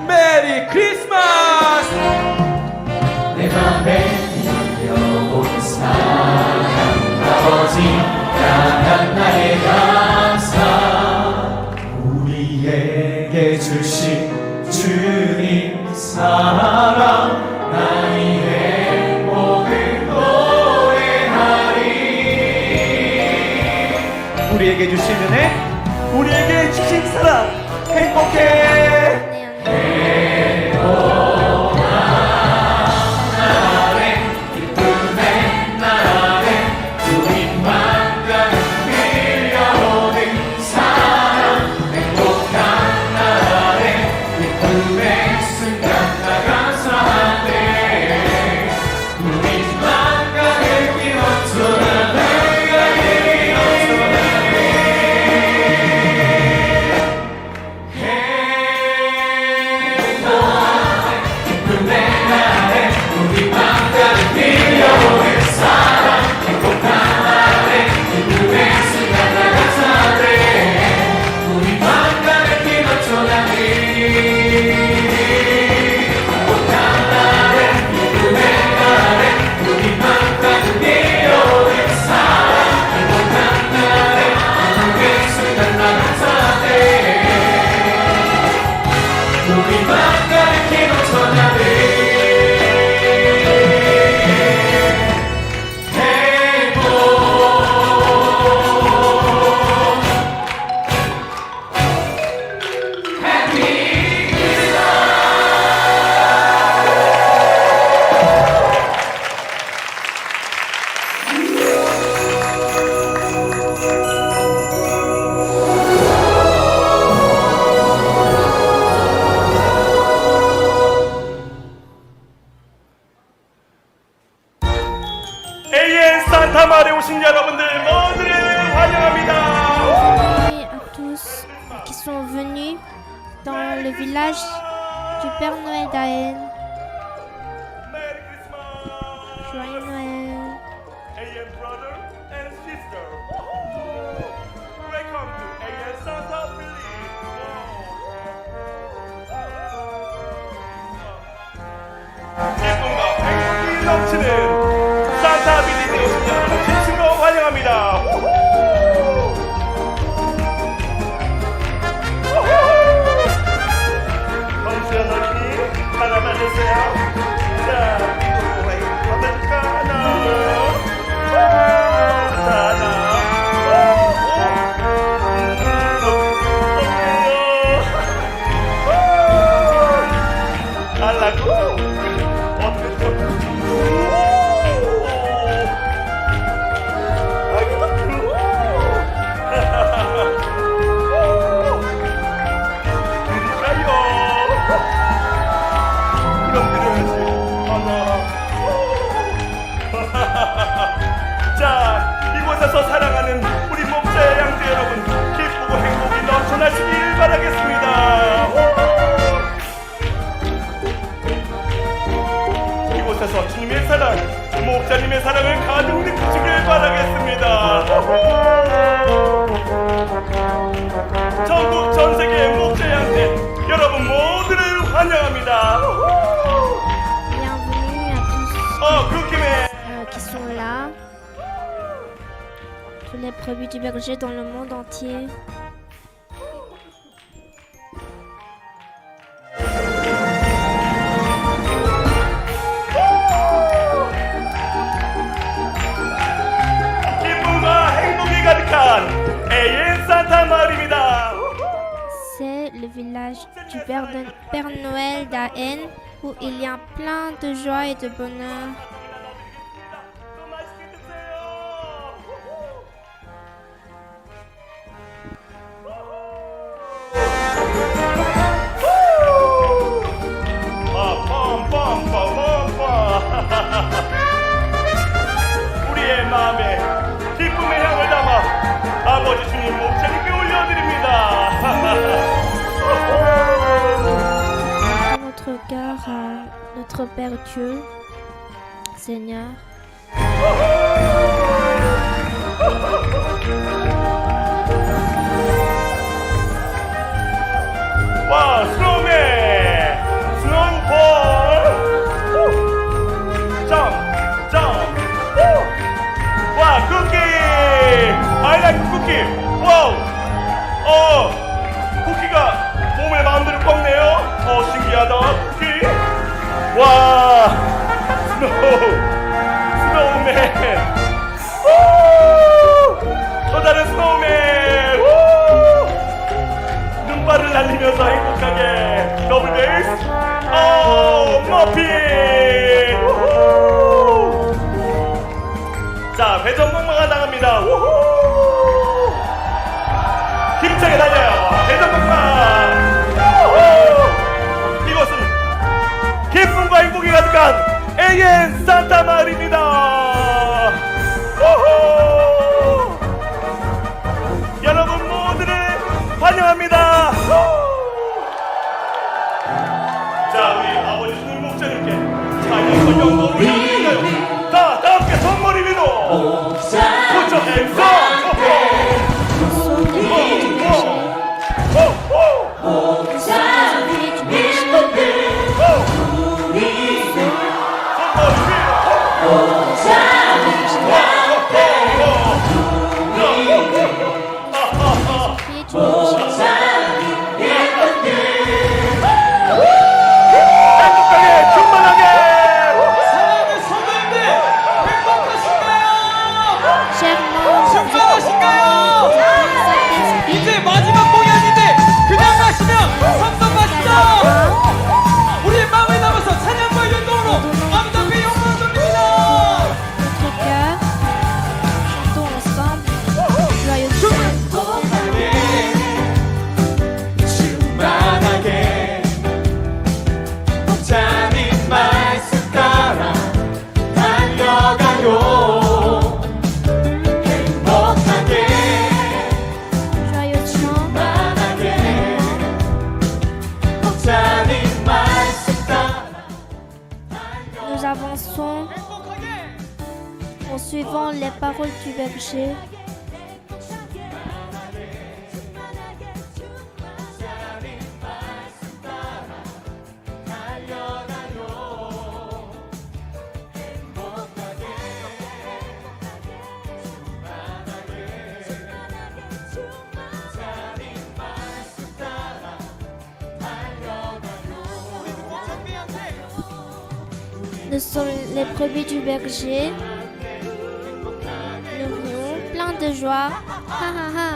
Speaker 4: 메리 크리스마스.
Speaker 6: 내 맘에 밀려오는 사랑 아버지가 난 나의 감사 우리에게 주신 주님 사랑 나의 행복을 노래하리 우리에게 주신 은혜 우리에게 주신 사랑 행복해
Speaker 3: AN 산타마을에 오신 여러분들 모두를 환영합니다.
Speaker 2: Et à tous qui sont venus dans le village du Père Noël d'Aen.
Speaker 3: 메리 크리스마스.
Speaker 2: Joyeux Noël.
Speaker 3: AN brother and sister. Welcome to AN Santa Village. 기쁨과 행복이 넘치는 산타 비디오 오신 여러분을 진심으로 환영합니다. 범수연 어린이 하나 받으세요. 자, 이거 받을까? 하나. 달라고? 어떻게 좀 그럼 그래야지. 자, 이곳에서 사랑하는 우리 목자의 양떼 여러분, 기쁘고 행복이 넘쳐나시길 바라겠습니다. 이곳에서 주님의 사랑, 목자님의 사랑을 가득 느끼시길 바라겠습니다. 전국 전 세계의 목자 양떼 여러분 모두를 환영합니다.
Speaker 2: Bienvenue à tous
Speaker 3: 그 김에
Speaker 2: qui sont là, tous les brebis du berger dans le monde entier.
Speaker 3: 기쁨과 행복이 가득한 AN 산타 마을입니다.
Speaker 2: C'est le village du Père Noël d'Aen où il y a plein de joie et de bonheur.
Speaker 3: 또 맛있게 드세요. 우리의 마음에 기쁨의 향을 담아 아버지 주님 목자님께 올려드립니다.
Speaker 2: Dans notre cœur à notre Père Dieu, Seigneur.
Speaker 3: 와, 스노우맨! 스노우볼! 점프! 와, 쿠키! I like 쿠키! 와우! 쿠키가 몸을 마음대로 꺾네요? 신기하다, 쿠키! 와! 스노우맨! 또 다른 스노우맨! 눈발을 날리면서 행복하게 더블 베이스 머핀 우후. 자, 회전목마가 나갑니다. 우후. 힘차게 달려요. 회전목마 이것은 기쁨과 행복이 가득한 AN 산타 마을입니다. 우후. 여러분 모두를 환영합니다. 자, 우리 아버지 주님 목자님께 찬양과 영광을 드릴까요? 다 함께 손머리 위로 Put your hands 행복하게 충만하게
Speaker 4: 사랑하는 성도님들 행복하신가요?
Speaker 2: Chèrement,
Speaker 4: 충만하신가요? 이제 마지막 공연인데 그냥 가시면 섭섭하시죠? 우리의 마음을 담아서 찬양과 연동으로 아름답게 영광을 돌립니다.
Speaker 2: notre cœur, chantons ensemble, joyeusement.
Speaker 6: 충만하게 목자님 말씀 따라 달려가요. 행복하게
Speaker 2: Joyeusement,
Speaker 6: 충만하게 목자님 말씀 따라
Speaker 2: nous avançons en suivant les paroles du berger. Nous sommes les brebis du berger. Nous rions plein de joie, ha ha ha,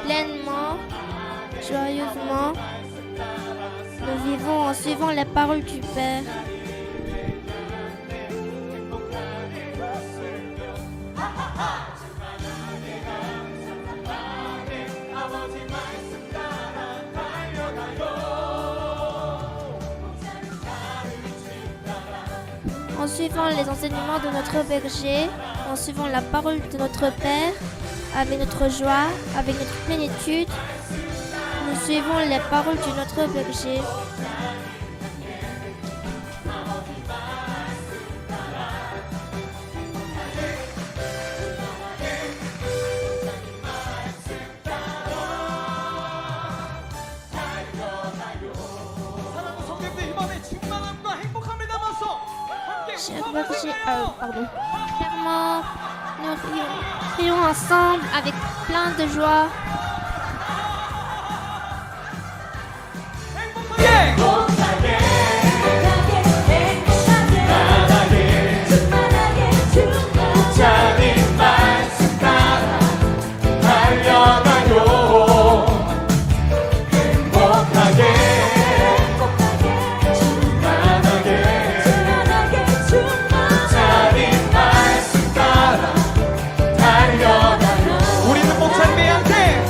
Speaker 2: pleinement, joyeusement. Nous vivons en suivant les paroles du Père. En suivant les enseignements de notre berger, en suivant la parole de notre Père, avec notre joie, avec notre plénitude, nous suivons les paroles de notre berger.
Speaker 4: 사랑하는 성도님들 이 밤에 충만함과 행복함을 담아서 함께
Speaker 2: Chers
Speaker 4: 웃어볼
Speaker 2: bergers,
Speaker 4: 거예요.
Speaker 2: pardon. Clairement, nous rions ensemble avec plein de joie.
Speaker 4: 행복하게
Speaker 6: 자기 말씀 따라 달려가요 행복하게 자기 말씀 따라 달려가요
Speaker 4: 우리는 목사님의 양태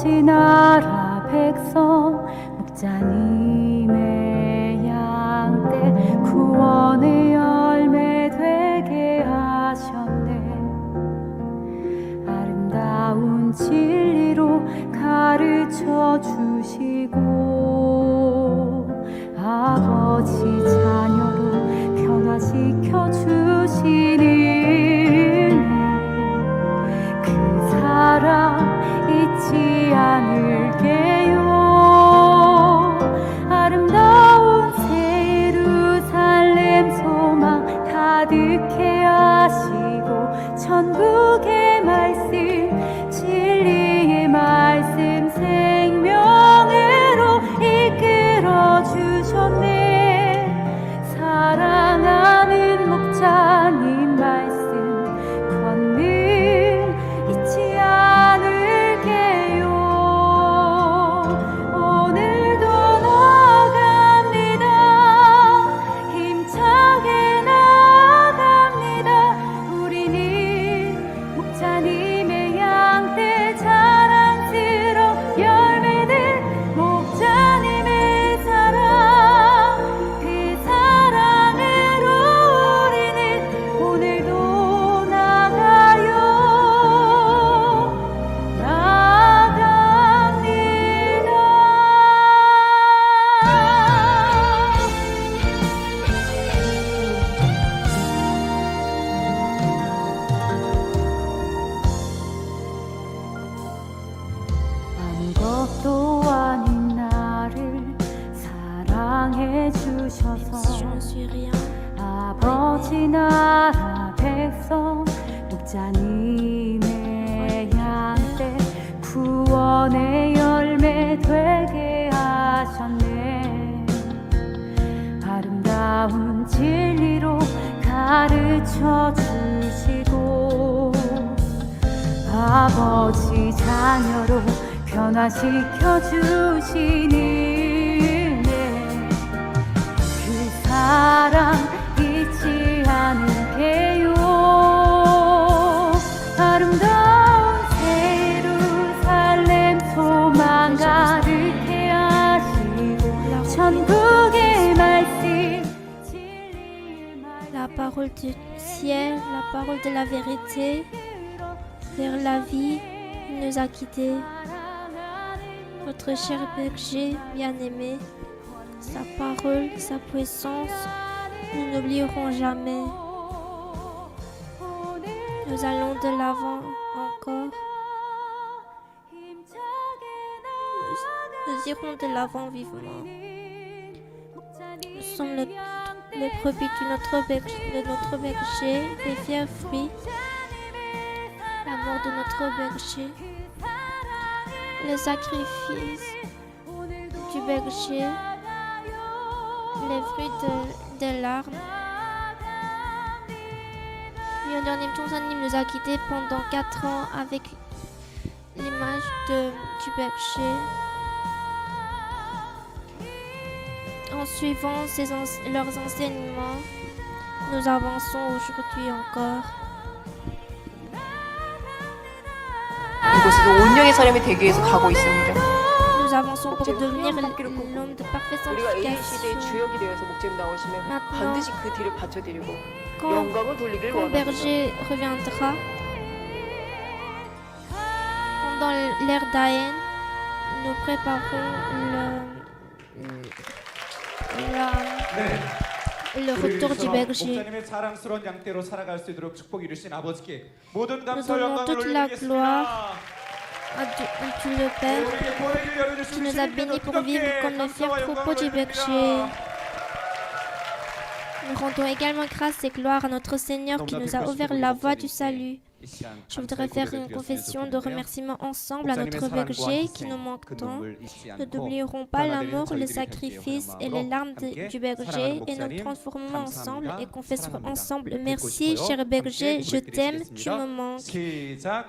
Speaker 7: 아버지 나라 백성 목자님의 양떼 구원의 열매 되게 하셨네. 아름다운 진리로 가르쳐 주시고 아버지 자녀로 변화시켜 주시니 그 사랑 잊지 않을게요. 아름다운 새 예루살렘 소망 가득해 하시고 천국의 말씀 진리의 말씀 생명으로 이끌어 주셨네. 사랑하는 목자님 말씀 권능 잊지 않을게요. 오늘도 나아갑니다. 힘차게 나아갑니다. 우리는 목자님의 양떼 자랑스러운 열매들 목자님의 사랑 그 사랑으로 우리는 오늘도 나가요. 아무것도 아닌 나를 사랑해 주셔서
Speaker 2: Je ne suis rien.
Speaker 7: 아버지 나라 백성 목자님의 양떼 구원의 열매 되게 하셨네. 아름다운 진리로 가르쳐 주시고 아버지 자녀로 변화시켜 주시니 그 사랑 잊지 않을게요. 아름다운 새 예루살렘 소망 가득해 하시고 천국의 말씀 진리의 말씀
Speaker 2: La parole du ciel, la parole de la vérité, vers la vie, il nous a quittés. Votre cher berger bien-aimé, sa parole, sa puissance, nous n'oublierons jamais. Nous allons de l'avant encore. Nous irons de l'avant vivement. Nous sommes les brebis de notre berger, les fiers fruits, l'amour de notre berger, les sacrifices du berger, les fruits des larmes. Yonornim Chonsanim nous a quittés pendant 4 ans avec l'image du berger. En suivant leurs enseignements, nous avançons aujourd'hui encore.
Speaker 8: 이곳은 온영의 사람이 되기 위해서 가고 있습니다.
Speaker 2: Nous avançons pour devenir l'homme de parfaite
Speaker 8: 우리가 이 시대의
Speaker 2: sanctification.
Speaker 8: 주역이 되어서 목재님 나오시면 반드시 그 뒤를 받쳐드리고
Speaker 2: Quand,
Speaker 8: 영광을 돌리길
Speaker 2: quand
Speaker 8: 원합니다.
Speaker 2: berger reviendra, pendant l'ère d'Aïn, nous préparons le retour du berger.
Speaker 5: 목사님의 자랑스러운 양떼로 살아갈 수 있도록 축복 이루신 아버지께 모든
Speaker 2: Nous
Speaker 5: 감사
Speaker 2: donnons
Speaker 5: 영광을
Speaker 2: toute la gloire
Speaker 5: 올려드리겠습니다.
Speaker 2: à Dieu le Père
Speaker 5: 우리에게 보내길 열어주신
Speaker 2: qui nous a bénis pour vivre comme les fiers troupeaux du berger. Nous rendons également grâce et gloire à notre Seigneur qui nous a ouvert la voie du salut. Je voudrais faire une confession de remerciement ensemble à notre berger qui nous manque tant. Nous n'oublierons pas l'amour, le sacrifice et les larmes du berger et nous transformons ensemble et confesserons ensemble. Merci, cher berger, je t'aime, tu me manques.
Speaker 5: 시작.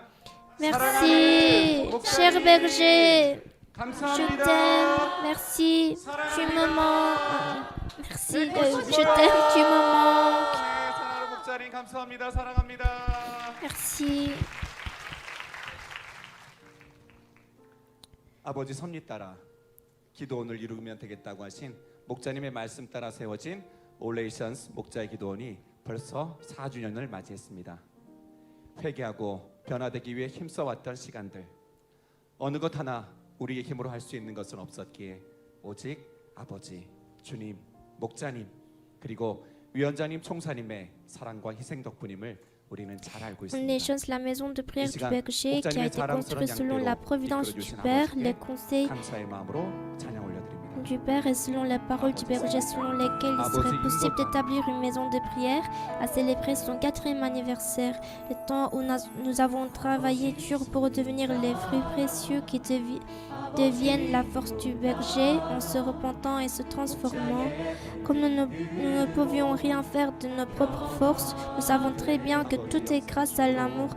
Speaker 2: Merci, cher berger, je
Speaker 5: 감사합니다.
Speaker 2: t'aime, merci, tu me manques. Merci, je t'aime, tu me manques.
Speaker 5: 사랑하는 목자님 감사합니다. 사랑합니다.
Speaker 2: Merci.
Speaker 5: 아버지 섭리 따라 기도원을 이루면 되겠다고 하신 목자님의 말씀 따라 세워진 올레이션스 목자의 기도원이 벌써 4주년을 맞이했습니다. 회개하고 변화되기 위해 힘써왔던 시간들, 어느 것 하나 우리의 힘으로 할 수 있는 것은 없었기에 오직 아버지, 주님, 목자님, 그리고 위원장님, 총사님의 사랑과 희생 덕분임을 우리는 잘 알고
Speaker 2: On est
Speaker 5: 있습니다.
Speaker 2: la maison de prière
Speaker 5: 이
Speaker 2: du
Speaker 5: 시간
Speaker 2: berger qui a
Speaker 5: 목자님의
Speaker 2: été
Speaker 5: 자랑스러운
Speaker 2: construite selon la
Speaker 5: 양떼로
Speaker 2: providence du
Speaker 5: 이끌어주신
Speaker 2: Père,
Speaker 5: 아버지께
Speaker 2: les conseils
Speaker 5: 감사의 마음으로 찬양 올려드립니다.
Speaker 2: du Père et selon les paroles du berger selon lesquelles il serait possible d'établir une maison de prière, a célébré son 4e anniversaire, le temps où nous avons travaillé dur pour devenir les fruits précieux qui deviennent la force du berger en se repentant et se transformant. Comme nous ne pouvions rien faire de nos propres forces, nous savons très bien que tout est grâce à l'amour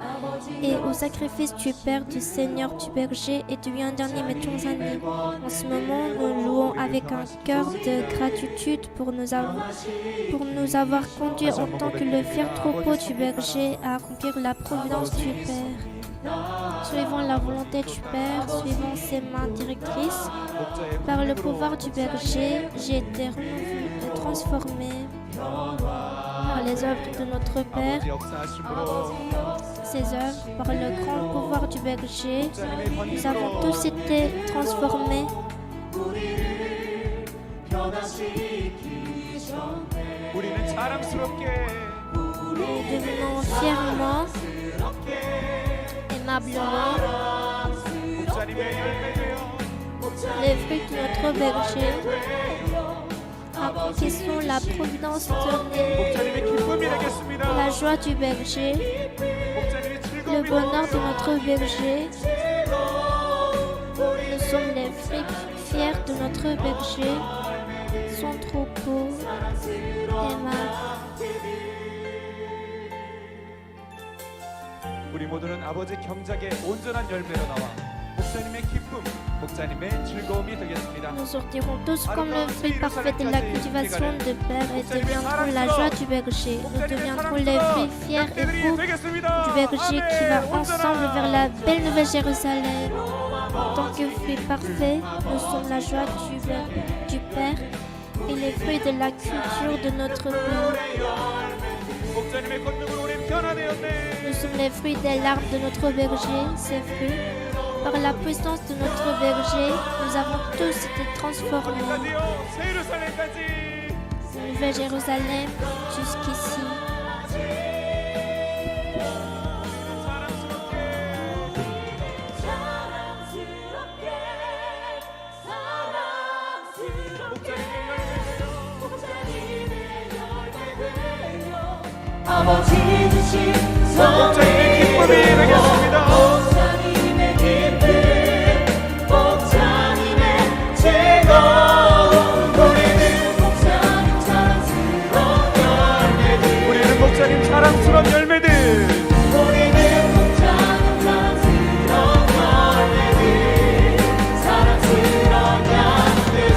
Speaker 2: et au sacrifice du Père, du Seigneur, du berger et du dernier Métonzani. En ce moment, nous louons avec un cœur de gratitude pour nous avoir conduits en tant que le fier troupeau du berger à accomplir la providence du Père. Suivant la volonté du Père, suivant ses mains directrices, par le pouvoir du berger, j'ai été renouvelé et transformé par les œuvres de notre Père,
Speaker 5: 아버지 역사하심으로
Speaker 2: ses œuvres, par le grand pouvoir du berger. Nous avons tous été transformés.
Speaker 5: 우리는 자랑스럽게
Speaker 2: Nous devenons fièrement, aimablement,
Speaker 5: 목자님의 열매되어
Speaker 2: les fruits de notre berger. Accomplissons la providence donnée,
Speaker 5: 목자님의 기쁨이 되겠습니다.
Speaker 2: la joie du berger,
Speaker 5: 목자님의
Speaker 2: le
Speaker 5: 즐거움이
Speaker 2: bonheur de notre berger. Nous sommes les fruits fiers de notre berger, son troupeau aimable.
Speaker 5: 우리 모두는 아버지 경작의 온전한 열매로 나와 목자님의 기쁨, 목자님의 즐거움이 되겠습니다.
Speaker 2: Nous sortirons tous comme le fruit parfait de la cultivation de Père et deviendrons la joie du berger. Nous deviendrons les fruits fiers et beaux du berger qui va ensemble vers la belle nouvelle Jérusalem. En tant que fruits parfaits, nous sommes la joie du Père et les fruits de la culture de notre Père.
Speaker 5: 목자님의 권능으로 우리 변화되었네.
Speaker 2: Nous sommes les fruits des larmes de notre berger, ces fruits. Par la puissance de notre berger, nous avons tous été transformés.
Speaker 5: 까지요, 새 예루살렘까지.
Speaker 2: Nouvelle Jérusalem jusqu'ici.
Speaker 6: 아버지 주신
Speaker 5: 목자님의 기쁨이 되겠습니다.
Speaker 6: 목자님의 기쁨 목자님의 즐거움 우리는 목자님 자랑스러운 열매들
Speaker 5: 우리는 목자님 자랑스러운 열매들.
Speaker 6: 우리는 목자님 자랑스러운 열매들 사랑스러운 양들들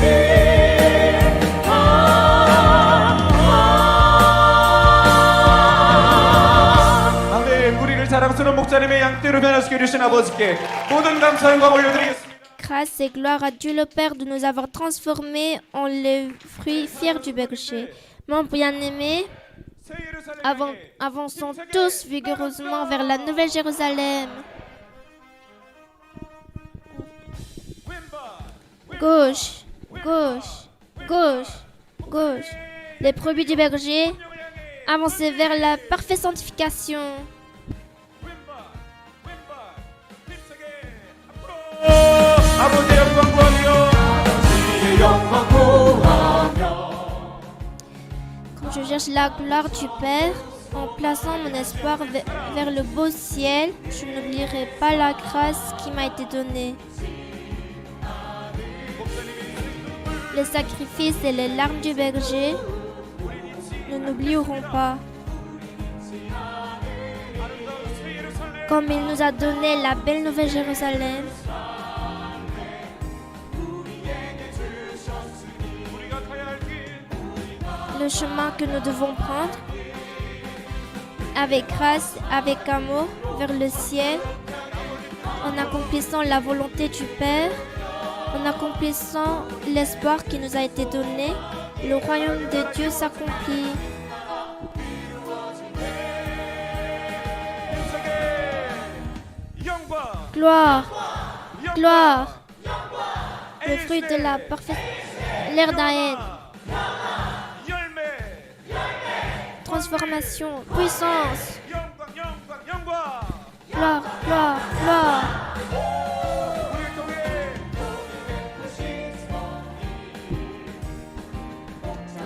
Speaker 5: 자랑스러운 목자님의 양떼로 변화시켜 주신 아버지께 모든 감사 영광 올려드리겠습니다.
Speaker 2: Grâce et gloire à Dieu le Père de nous avoir transformés en les fruits fiers du berger. Mon bien-aimé, avançons tous vigoureusement vers la nouvelle Jérusalem. Gauche, gauche, gauche, gauche. Les brebis du berger, avancez vers la parfaite sanctification.
Speaker 5: 아버지 영광 구하며
Speaker 2: Quand je cherche la gloire du Père, en plaçant mon espoir vers le beau ciel, je n'oublierai pas la grâce qui m'a été donnée. Les sacrifices et les larmes du berger, nous n'oublierons pas. Comme il nous a donné la belle nouvelle Jérusalem, le chemin que nous devons prendre, avec grâce, avec amour, vers le ciel, en accomplissant la volonté du Père, En accomplissant l'espoir qui nous a été donné, le royaume de Dieu s'accomplit. Gloire, gloire, le fruit de la parfaite, l'air d'Aïn, transformation, puissance, gloire, gloire, gloire.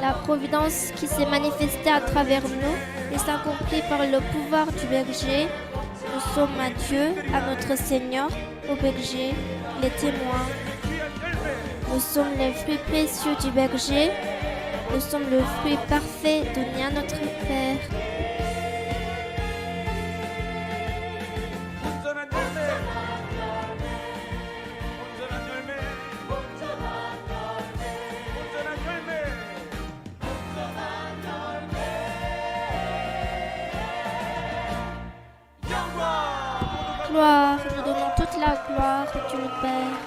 Speaker 2: La providence qui s'est manifestée à travers nous et s'accomplit par le pouvoir du berger. Nous sommes à Dieu, à notre Seigneur, au berger, les témoins. Nous sommes les fruits précieux du berger. Nous sommes le fruit parfait donné à notre Père. Gloire, nous donnons toute la gloire à Dieu le Père.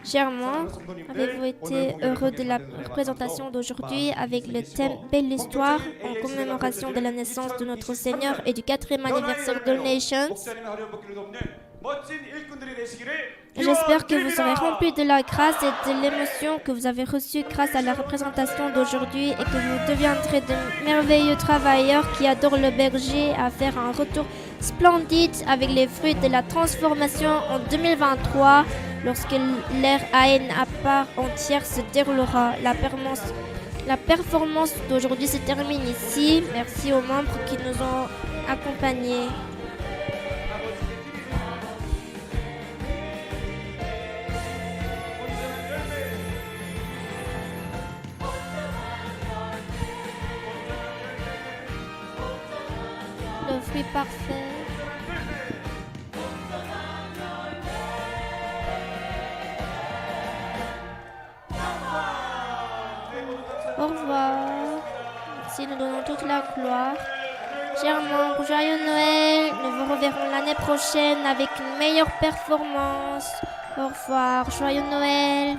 Speaker 2: Chers membres, avez-vous été heureux de la représentation d'aujourd'hui avec le thème Belle Histoire en commémoration de la naissance de notre Seigneur et du 4e anniversaire de Nations? J'espère que vous serez remplis de la grâce et de l'émotion que vous avez reçue grâce à la représentation d'aujourd'hui et que vous deviendrez de merveilleux travailleurs qui adorent le berger à faire un retour splendide avec les fruits de la transformation en 2023 lorsque l'ère Aïn à part entière se déroulera. La performance d'aujourd'hui se termine ici. Merci aux membres qui nous ont accompagnés. Le fruit parfait. Au revoir. Merci, nous donnons toute la gloire. Chers membres, joyeux Noël. Nous vous reverrons l'année prochaine avec une meilleure performance. Au revoir, joyeux Noël.